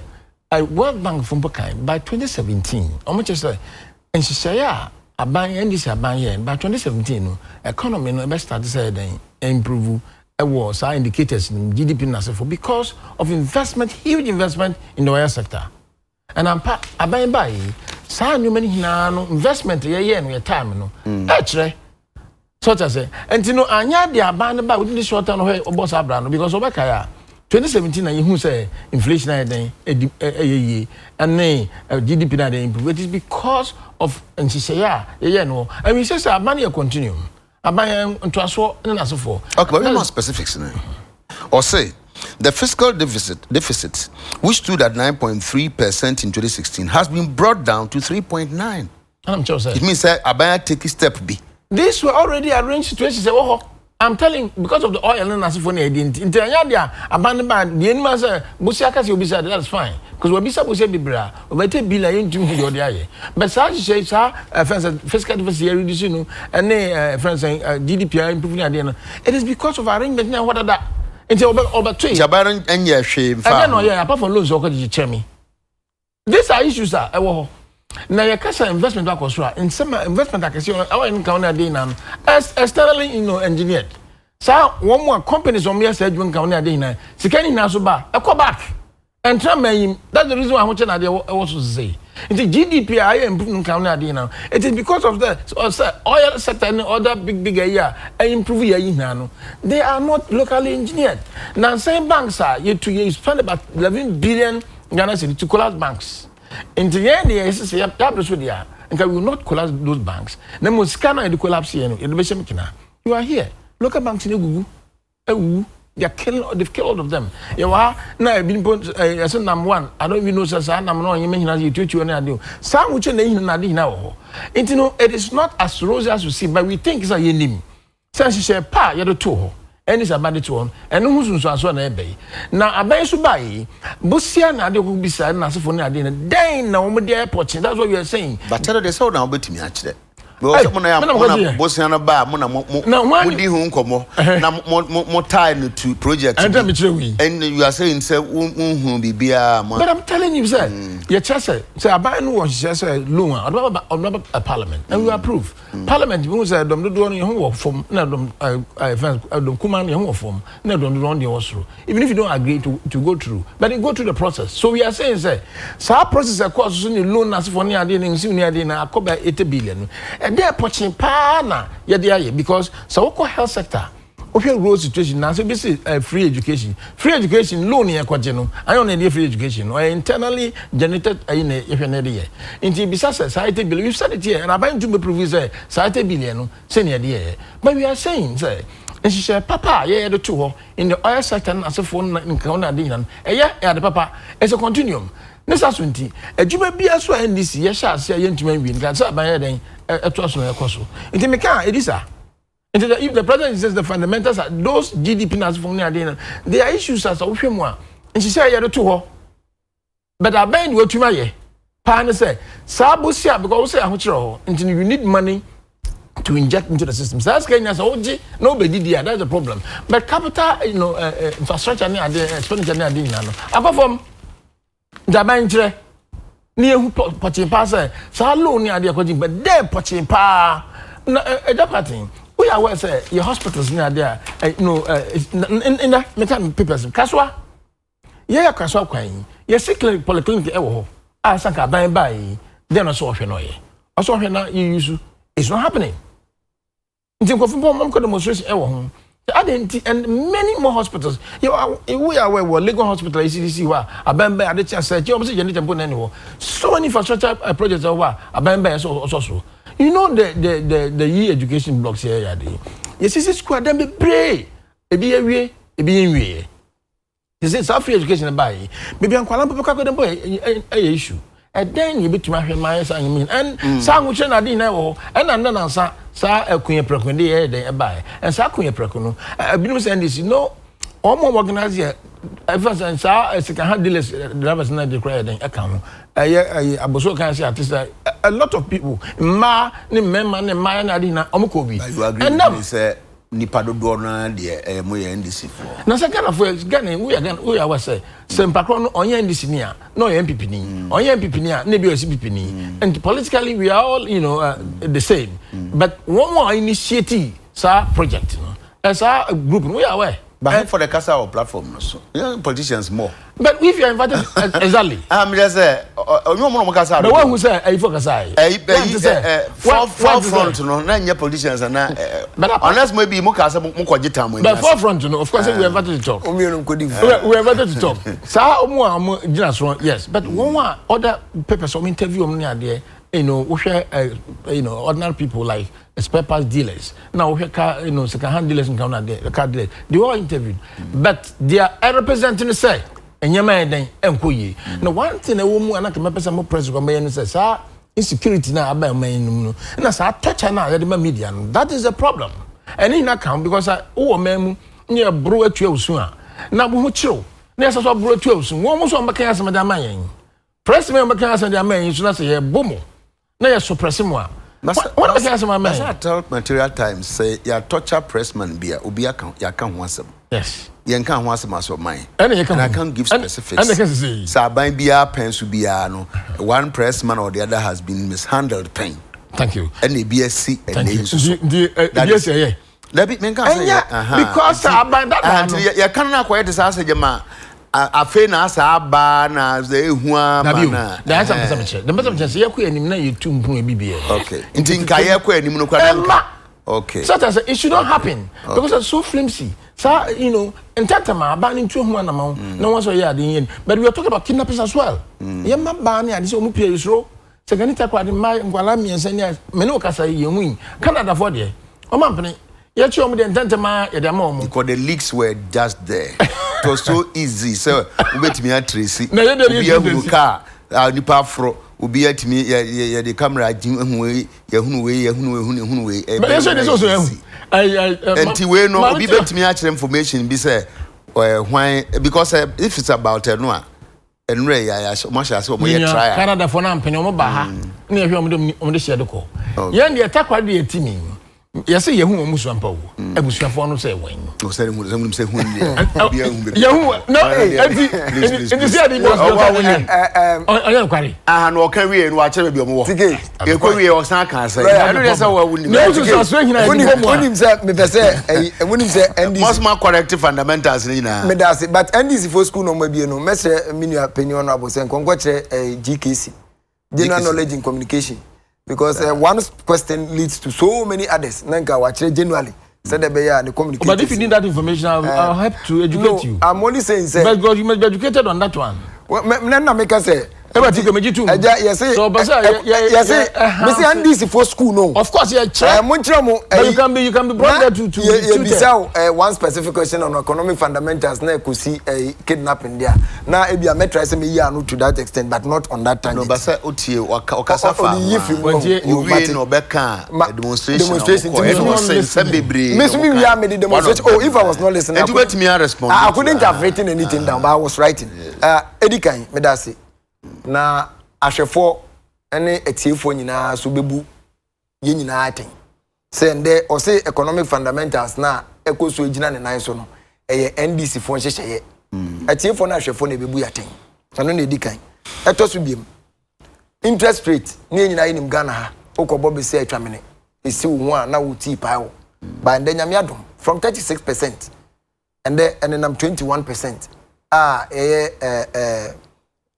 I World Bank from Bokai by 2017 omo che say enhihye aban ndc aban here by 2017 no economy no be start say then improve was our indicators in GDP nasefo because of investment, huge investment in the oil sector. And I'm aban by sa many no investment ye no time no actually so to say and you know anya the aban by within the short term no boss abra no because obekaya 2017 and you say inflation then and GDP na dey improve. It is because of NCCA no and we say money continue. Okay, but more specifics now. Or say the fiscal deficit, which stood at 9.3% in 2016, has been brought down to 3.9%. It means that Abaya take a step B. These were already arranged situations. I'm telling because of the oil and nasifoni identity. Abandoned by the enemy say Busiakas you be said that's fine. Because we bisa Busia Bibra, we take bill into your but such say fiscal deficit reducing and friends saying GDP improving again. It is because of arrangement now what are that until over 2 Jabaran and your shame. Apart from loans or Chemi. These are issues that now your cash investment back was right in some investment I can see our income as externally engineered. So one more companies on me said when county day Sikani Nasuba I go back and try me that's the reason why I also say it's the GDP I improving county day now. It is because of the oil sector and other big area improve here. They are not locally engineered. Now same banks are you spend about 11 billion Ghana cedi to collapse banks. In the end, we will not collapse those banks. Then we scan and collapse here. You are here. Local banks in Gugu. They've killed all of them. You are now being put as number one. I don't even know I'm not you tweet you and some which now. It is not as rosy as you see, but we think it's a yenim. Since you say pa, you're the two. And it's about it one, and who's so na ebe. Now, a bay so buy Busia na de could be sad, and as for Nadina, then no more the airport. That's what we are saying. But tell the sound now, but me actually. Bosiana Bar, Mona Modi Hunkomo, more time to projects. And you are saying, sir, be beer. But I'm telling you, sir, your chassis, say, I buy no one, she says, Luma, about a parliament, and we approve. Parliament, who said, don't do any homework from Nadum, Kuman, your home form, no, don't run the also. Even if you don't agree to go through, but you go through the process. So we are saying, say, so our process, of course, loan as for near dinner, I cover 80 billion. And they're poaching pana because so health sector okay road situation now so this is free education loan here kwageno I don't need free education or internally generated in year into bisa society bill you said it here and I buy to be prove society billion senior there but we are saying say and she said papa the two in the oil sector as a phone in Kauna Dinan the papa it's a continuum. Nessa Swinty, a Juba be as well in this year, shall say, young men win, that's up by heading a trust on a coso. It may count, it is a. If the president says the fundamentals are those GDP as from near there are issues as a more. And she said, you're the two. But I bend what you may. Partner say, Sabusia, because I say, until you need money to inject into the system. So that's getting as OG, nobody did that's the problem. But capital, infrastructure near the expenditure near the apart from Jabantre near who poaching pass, so loan near the according, but they're poaching pa. A we are where say your hospitals near there, in the mechanic papers. Kaswa, yeah, Kaswa Quine, your sick polyclinic ever. I sank a by, then I saw you. I saw now you use it's not happening. Until Mom could demonstration ever. And many more hospitals. We are where Legal Hospital, ACDC, Abembe, Adekye said, you obviously need to put anywhere. So many infrastructure projects are Abembe also. You know the e-education blocks here. Yes, this is quite them be pray. A be away, a be in way. This is free education by. Maybe I'm calling people them a issue. And then you bet to my saying and some which are dinner and then sa queen prequende by and sa queen precuno. I believe saying this, all more organized here. First and sa as can have dealers drivers not declared account. I was so can say artist a lot of people ma ne memma ne ma na adina omokobi and now say nipa dodo na de mo ye ndc for na say Ghana for Ghana we are say sempakro no onye ndc ni a no ye MPP ni onye MPP ni a na bi OCPP ni and politically we are all the same but one more initiative sa project no as a group we are aware. But for the Casa or platform, so politicians more. But if you are invited, exactly. I'm just say, no more Casa. The one who say, "I focus I." Forefront, no, none politicians and unless maybe Mukasa Mukwajitam. But forefront, of course, we are invited to talk. We are invited to talk. So, yes, but one other papers of interview on there. We share, ordinary people like spare parts dealers. Now we have car, second-hand dealers and car dealers. They all interviewed, but they are representing the say. And your man then employee. Now one thing a woman and I can make some more press and says, insecurity now about me. And as I touch now, the media. That is a problem. And in account because man near brew at you soon. Now we chill. There's also brew at you soon. One was on Macas and Madame. Press me on Macas and Madame, you should say, boom. Na ya suppressing mo. What can I say my man? I tell Material Times say ya torture pressman bia obi aka ya kan ho asem. Yes. Yen kan ho asem aso man. And I can't give specifics. And I can say Saban bia pensu bia no one pressman or the other has been mishandled pen. Thank you. And the BSc and the let me menka say because Saban that ya kan na quiet say jama afe na asa aba na ze hu amana that's some check the better chance yakwa anim na yetu mpu ebibie okay nti nka yakwa anim no kwa nka okay so that it should not happen because it's so flimsy so entantama aba ni ntu hu anama no one so yeah but we are talking about kidnappings as well yemma ba ni ade so mu pie yusro seganita kwa de ma ngwala miensa ni me no kasa yehu Canada for there o mampene ye chi omo de entantama ye de ma omo because the leaks were just there. It was so easy. So we bet me at Tracy. We be car. Nipa afro. We be at me. The camera. Hunu way. But this is also easy. And we no. We bet me at information. Be say why because if it's about no. And Ray, I much as we try. Canada for now. Penny omo baha. Ni ehwe omo de share the call. Yen de attack what be team. Yes, you who almost one power. I was your phone say when. No, say who say when. No, I am query. I no carry and watch every more. You query or Saka say. I don't know what wouldn't say, and most more corrective fundamentals. But and this for school no maybe no, Messer Minia opinion about saying, congratulate GKC, general knowledge in communication. Because one question leads to so many others. Nanka watch genuinely. Said the communication. But if you need that information, I'll help to educate you. I'm only saying, but God, you must be educated on that one. Well, Nana make us say. Yes, so Mr. Andy for school no. Of course, yeah. You can be brought there to one specific question on economic fundamentals. Now could see a kidnapping there. Now if you are trying to me to that extent, but not on that time. No, but say Otie Okasa fa. No beka demonstration. Miss me we are made demonstration. Oh, if I was not listening, I couldn't have written anything down, but I was writing. Adekye Nsroma. Na ahwefo ene etiefo nyina so bebu ye nyina aten se nde o se economic fundamentals na ekoso egina ne nan so no eye NDC fo nhyehyeye etiefo na ahwefo na bebu yaten ano na edikan etoso biem interest rate ne nyina yinim Ghana ha okobo be se atwamene esi wo a na wo ti pa wo ba nde nyame adom from 36% and then enenam 21%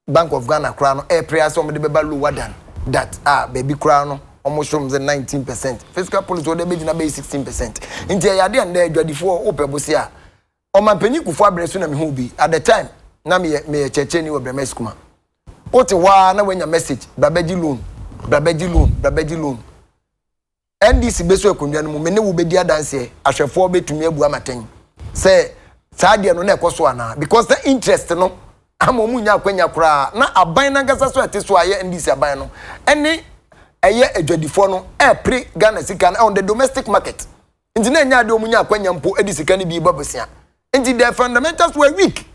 Bank of Ghana crown prayer some de beba lower than that baby crown almost from the 19%. Fiscal policy will be 16%. Inti ya de and adwadifo opebosi a o mampani kufo abresu na me hu bi at the time na me cheche ni obremeskuma ote wa na wenya message babaji loan NDC beso akondwa no me ne wo bedi adanse ahwefo betumi abu amaten say saade no na ekoso ana because the interest no amomunya kwanya kura na aban na gasa so ateso aye NDC aban no ene eye adwadifo no pre Ghana sika on the domestic market nti na nya de omunya kwanya mpo edisika ni bi babosia nti the fundamentals were weak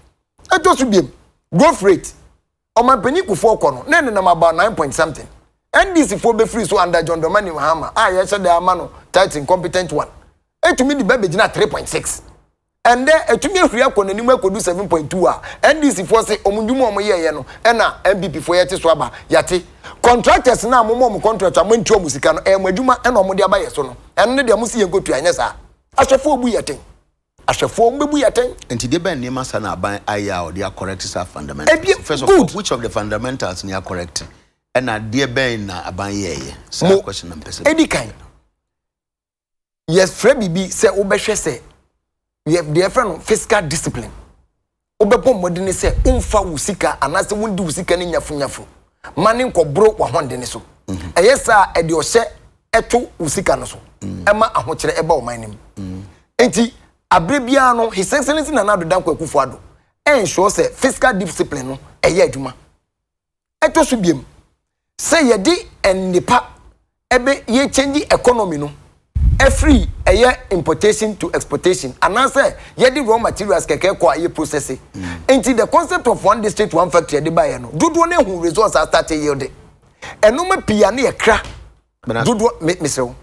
eto so biem growth rate o mampani kufo ko no na about 9 point something NDC for be free so under John Domani Mahama. Yes, the amano tight incompetent one. And to me the baby na 3.6. And then to me free up on anywhere could do 7.2. NDC for say omundumo omoye no na MPP for yete swaba yate. Contractors na momo contract amontuo musika no emadwuma na omode abaye so no. And ne de amusi yenko tu anya sa. Ahwefo obu yete. Ahwefo mbebu yete. Enti de ben nema sa na aban aya or they are correct sa fundamentals. First of all, which of the fundamentals they are correct? And na de ben na aban ye. So question am person. Edikan. Yes, Fred Bibi say obehwe say we have the friend fiscal discipline. Obepom modini say umfa wusika anase wundi wusika ni nyafu. Mani nko bro wa honde ne so. Eyesa e de ohye eto wusika no so. Ema ahokyere eba o man nim. Enti abrebia no his excellency na nado dan kwakufu ado. Ensure say fiscal discipline no eye adwuma. Eto so biem. Say ye di enipa ebe ye change economy no. Free importation to exportation and answer the raw materials keke kwa ye processing until the concept of one district one factory de buy no do ne hu results are start yield and no me pia na ye kra do Mr.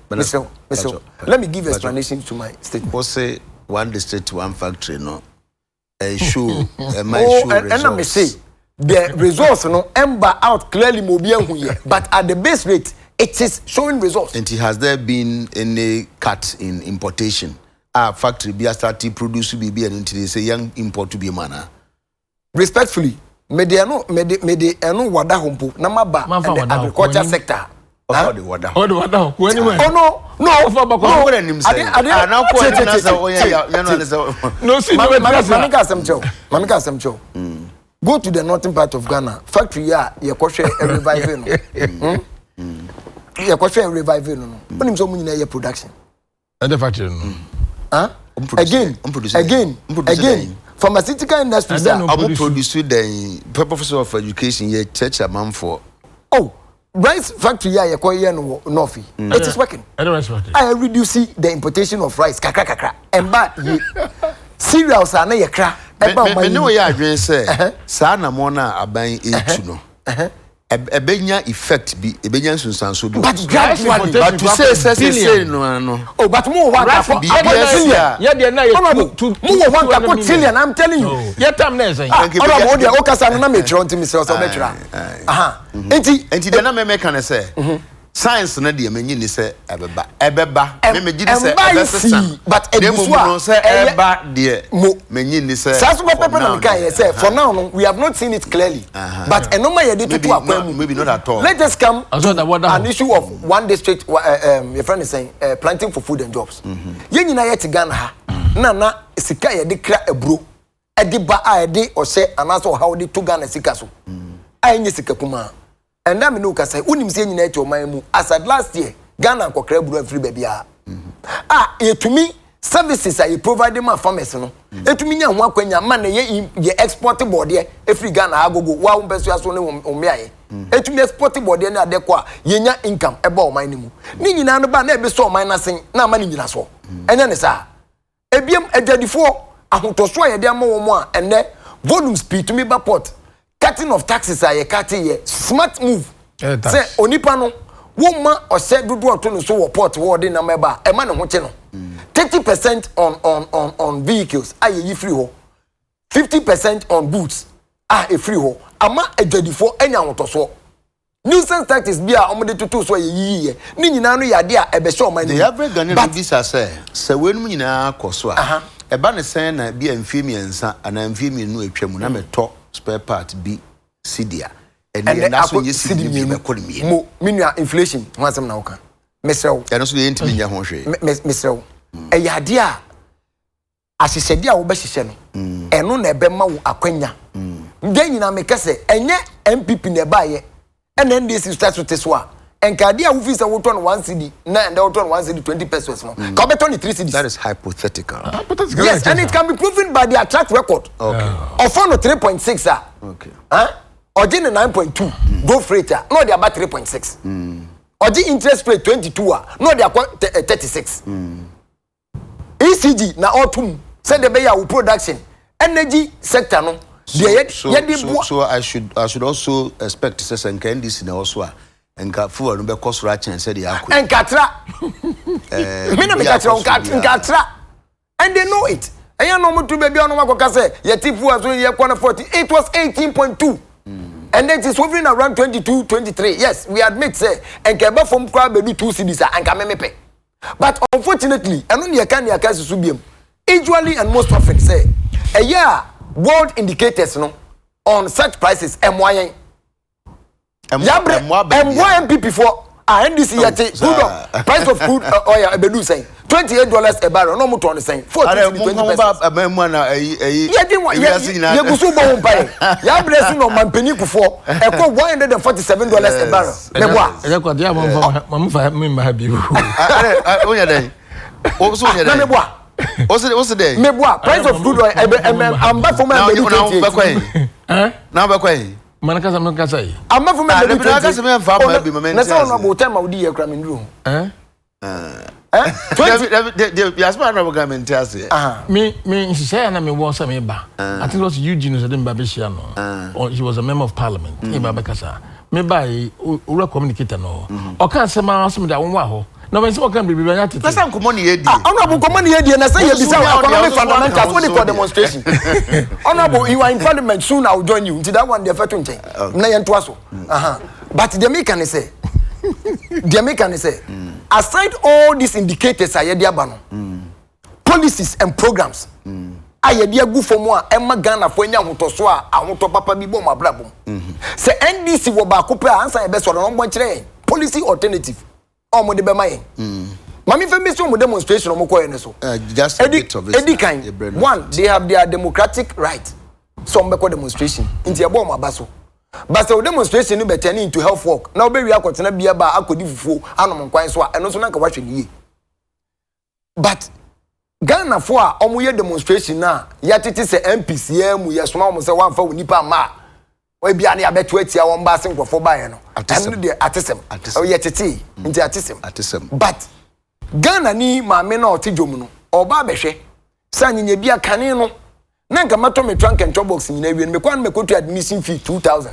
Let me give explanation to my statement. What say one district one factory no show my show results and me say the results no ember out clearly mo bia hu ye but at the base rate it is showing results. And has there been any cut in importation? Factory be started produce be and until they say young import to be mana. Respectfully, mediano wada hompo na maba and the agriculture sector. Oh the wada. Oh the wada. Oh no. Mamika Semcho. Go to the northern part of Ghana. Factory ya koshe revival no. Yeah, question revival no. When him so much na production. And the factory no. Again. Pharmaceutical industry I'm produce the purpose of education ye church a man for. Oh, rice factory ya no North. It is working. I reduce the importation of rice kakra and buy cereals are na ye kra. Me no ya adwen say sa na mo na aban etu no. Ebenya effect bi ebenya sunsanso bi but gradually but to say no oh but mo want to yeah there na to mo trillion I'm telling you yeah time na say all of the okasa no na me try until me say so be try enti de na me can say science na de menyi ni say ebeba me gi ni say ebesesa but no say eba de menyi ni say so pepe na can say for now no we have not seen it clearly but enoma ye dey to akwa maybe not at all. Let us come an issue of one district your friend is saying planting for food and jobs ye nyina ye ti Ghana ha na sika ye de kra ebro e de ba a de o se anaso how de to Ghana sika so enye sika kuma. And I know say unim say nyina eto man mu as at last year Ghana kokra buru afri bia to me services are provided my farmers no etumi nya ho akwanya man ye export board ye afri Ghana agogo wa umbeso aso ne omeaye etumi export board ye na adekwa ye nya income eba o man mu ni nyina no ba na ebe so o man na sen na man nyina so enya ne sa ebiem adwadifo ahotoso ye de ama wo mu a enne volume speed to me ba port cutting of taxes are cutting here smart move say onipa no wo ma o se dudu oto no so wo port wo de na meba e ma ne ho che no 30% on vehicles aye free ho 50% on goods e free ho ama adwadifo enya hotoso nuisance taxes bia omode tutu so ye ni nyina no yade a ebe show man the average Ghanaian bisa say wenum nyina akoso a eba ne sen na bia mfemiensa ana mfemienu atwam na meto spare part bi sidia and that's when you see the economy mo minua inflation ho asem na wo kan mesrew e no so ye ntimi nya ho hwe mesrew e yade a ahyehyede a wo be hyehye no eno na ebe ma wo akwanya nde nyina mekase enye MPP na ba ye ene ndc start to so a enkade a wo fi se wo ton 1 cedi na ende wo ton 1 cedi 20 pesos no ka be ton 3 cedis. That is hypothetical. Yes, and it can be proven by their track record. Okay. Offer no 3.6 okay. Oji 9.2 go freight no they about 3.6 Oji interest rate 22 no they are 36 ECG na autumn said the beya production energy sector no so I should also expect say NDC na also enka fuwa no be kosoro chen said ya akọ enkatra me na me katra enkatra and they know it and you know me to baby on makoka say ye tifu aso ye kwana 40 it was 18.2 and it is hovering around 22 23 yes we admit say enka be from kwa be do 2 cedis anka memepe but unfortunately eno ne kan ya kasu subiem usually and most often say a year world indicators no on such prices MYN MPP for NDC yate crude price of crude oil ebedu saying $28 a barrel no mo to on saying 40 ye gusu bo humpa ya blessing no mampeni kufo e ko $147 a barrel me boa record ya mo fa me ma bi onya den o so onya den me boa o se dey me boa price of crude oil am ba for me now be kwai manakasa manakasa yi amma fu me be manakasa me fa ma bi moment na say on about time udi ye kra me ndru yasma na government ase me say na me wo say me ba I think it was Eugene so dem ba be shia no he was a member of parliament e ba kasa me ba yi ura communicator no o kan say ma so me da won ho no when some can be nya tete pesa nkomo ne yedi honorable nkomo ne yedi na say ye bisa economic fundamentals for the demonstration honorable you are in parliament soon I will join you until that one dey fetu nchen na ye nto aso but the make say aside all these indicators are yedi aba no policies and programs ayedi agu fomo a emma Ghana fo nya hotoso a ahoto papa bi bom abrabom say NDC wo ba ko pe ansa ye be so no mo kire policy alternative omo de be mayen mami fe mission mo demonstration omo ko ene so just a bit of it one they have their democratic right so omo be demonstration nti e bo mo abaso but the demonstration be turn into health work now be wi akotena bia ba akodi fufuo anom nkwan so a eno so na nka wahwe niye but Ghana for a omo ye demonstration na ya tete se MPC mu ye so na omo se wan fa wonipa ma we bia na ya beto atia won ba se nkofo ba ye no eno de atesem o ye tete nti atesem but Ghana ni maame na otidwom no oba behwe sa nyenye bia kane no na nka mato me trunk and box nyina wie me kwan me kotu admission fee 2000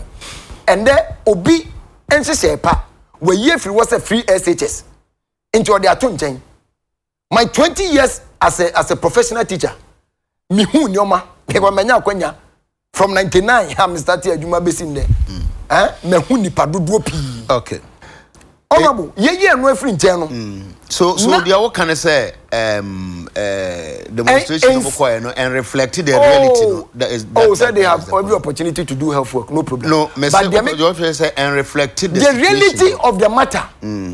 and then obi enhye pa we ye free was a free SHS into the ato nchen my 20 years as a professional teacher mi hu nyoma me kwa manya kwanya from 99 I'm starting adwuma besim there me hu nipa dodo pi okay honorable ye no free nchen no so the what can I say demonstration of choir no and reflected the reality no that is said they have every opportunity to do health work no problem no but they say and reflected the reality of the matter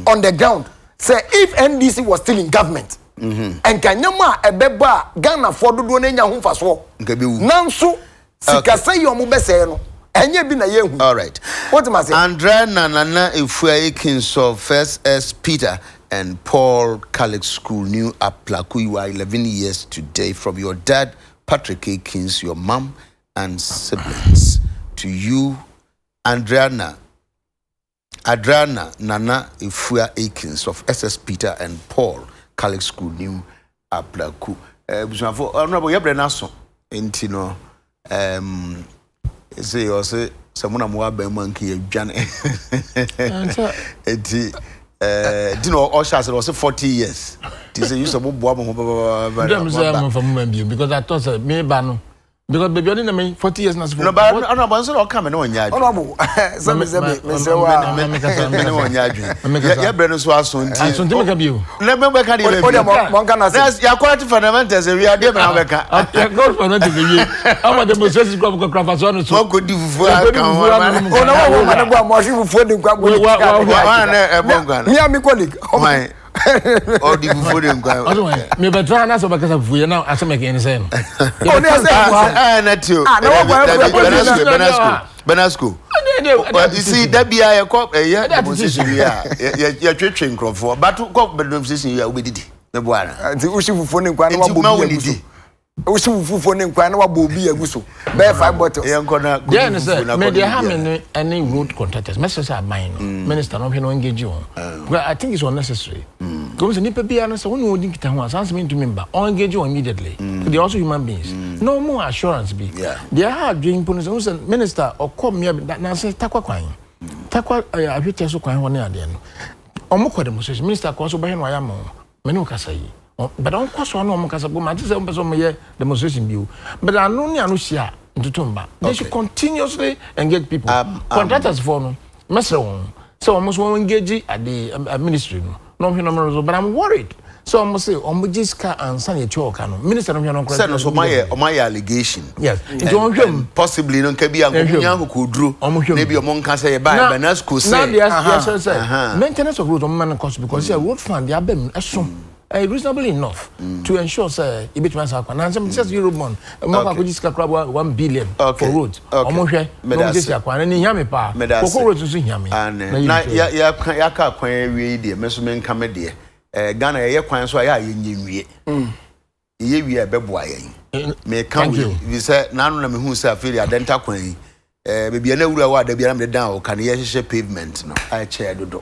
on the ground say if NDC was still in government and kanyama ebeba Ghana for dodo na nya ho faso nanso sika say yo mo be say no enye bi na yehu all right what am I saying Andrea Nana Efua Kings of First S Peter and Paul Catholic School, New Aplaku. You are 11 years today. From your dad, Patrick Akins, your mom and siblings. To you, Adriana Nana Efua Akins of SS Peter and Paul Catholic School, New Aplaku. Honorable Yabrenaso, Intino, say, or say, someone I'm wabe monkey, Janet. You know, Osha said was 40 years. This is use of because I thought me bano. Because baby only me 40 years now. No, but no, but so come no nya. Honorable. Some say me wa. Ya breno so aso nti. Aso nti make you. Remember can you? Mon kana say. Yes, ya quality fundamentals we are there na beka. Ya go for not to be. Am the demonstration go for craft so no. Mo go di fufu aka. Oh no, wo ma go mo shi fufu de kwa go. Wa na e bonga. Me am colleague. All the fufu de kwa. Me betra na so bakasa fufu na asem ke ni say no. Oh no say. Not you. Benasco. You see, that be a cop a year demonstration. You're treating for but to cop demonstration. You are with it. The one. And the Ushifu phone in Quana. Ushifu phone in Quana will be a gusso. Bear 5 bottles. Yes, may they have any road contractors. Messages are mine. Minister, no, he no engage you. Well, I think it's unnecessary. Because the Nipa be honest, one would think that sounds mean to member or engage you immediately. They're also human beings. No more assurance be. They are doing police minister or come here that now say Takwa Quine. takwa ahwete so kwan ho ne ade no omo kwa demonstration minister kwa so ba he no aya mo me ne okasa yi but on kwa so no omo kasa bo ma ti se on person me ye demonstration bi o but anu ne anu hia ntutumba they should continuously engage people contractors for no mesre won so almost won engage at the ministry no no but I'm worried so almost say just ka ansa ne choka no minister no no say no so my allegation yes it won hwem possibly no nka bi ankonya kokoduro na bi omo nka say ba na school say maintenance of road on man cost because road fund they abem esom reasonably enough to ensure say e bit man sakwa na some just Eurobond mo ka just ka 1 billion for road omo hwe no just akwa na ni hiame pa koko road so hiame na ya ka kwan awie de meso men ka me de Ghana ye kwan so ya yenwie ye wie beboa yen me kan we say na no na me hu say aferi adenta kwan bebia na wura wa da bia na me dan o kan ye hye pavement no a che dodo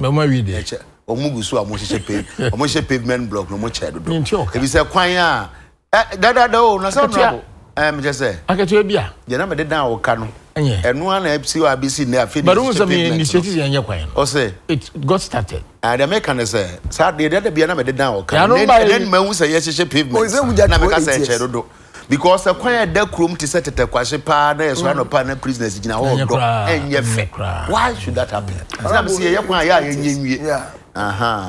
me ma wi de omugusu amohye pavement block no mo che dodo e bi say kwan a da o na say no me just say akatua bia je na me de dan o ka no enu ana epsi wa bisi na aferi but who some initiatives yenye kwan o say it got started and the American say sa de bia na me de dan o ka then ma hu say ye hye pavement na me ka say che dodo because the kwan da krom ti set tekwahye pa na yeso no pa na prisoners gina ho do enye fe why should that happen na say ye kwan ya yenye nwie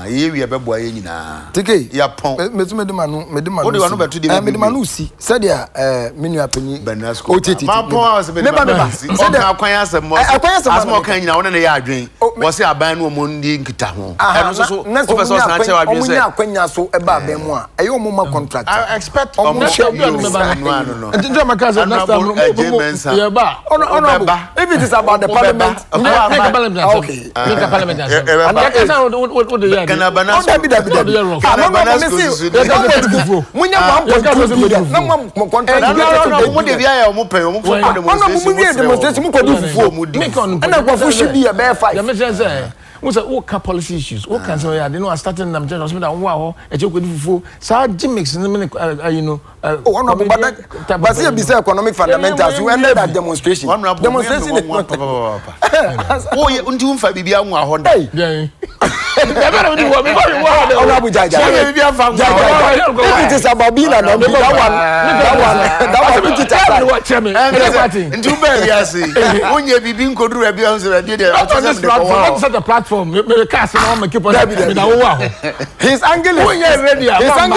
ye wi beboa ye nyina tike ya pon me de manu o de wanu betu de me de manu si said ya menu apani o titi ma pon se me de manu si o ka kwan asem mo asem kan nyina wona ne ya adwen wo se aban no mo ndi nkita ho eno so professor san che wa bi se omunya kwanya so e ba aban mu a e yo mo ma contract I expect no ndio makaza next time yeah ba honorable if it is about the parliament okay make a parliament and what the year kana bana munya mo contract mo de bia ya mo pen mo for demonstration mo kodu fufu ana kwa fushi bi e be 5 the message say we say all policy issues all can say they know starting them just me that wow e je kodu fufu sa gimmicks you know one of but see be say economic fundamentals we ended that demonstration oh you unti umfa bibia nwa ho da it is about being an that one which is ntu be yes onye bibi nkoduru e bia nso de the platform me cast no make keep on his angle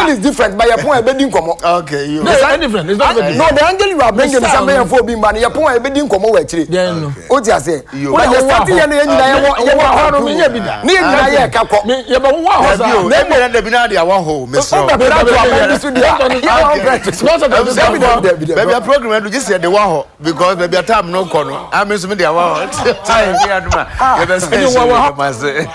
is different but your point e be din komo okay you it's different it's not no the angle you are bringing something for be man your point e be din komo wa chire o ti ase but you starting here na nyina ye wo me nya bi da ni nyina ye ka ko me ye ba wo ho sa na me na bi na dia wo ho me so baby program do just say the wo ho because baby time no ko no I me so me dia wo ho time be aduma e be say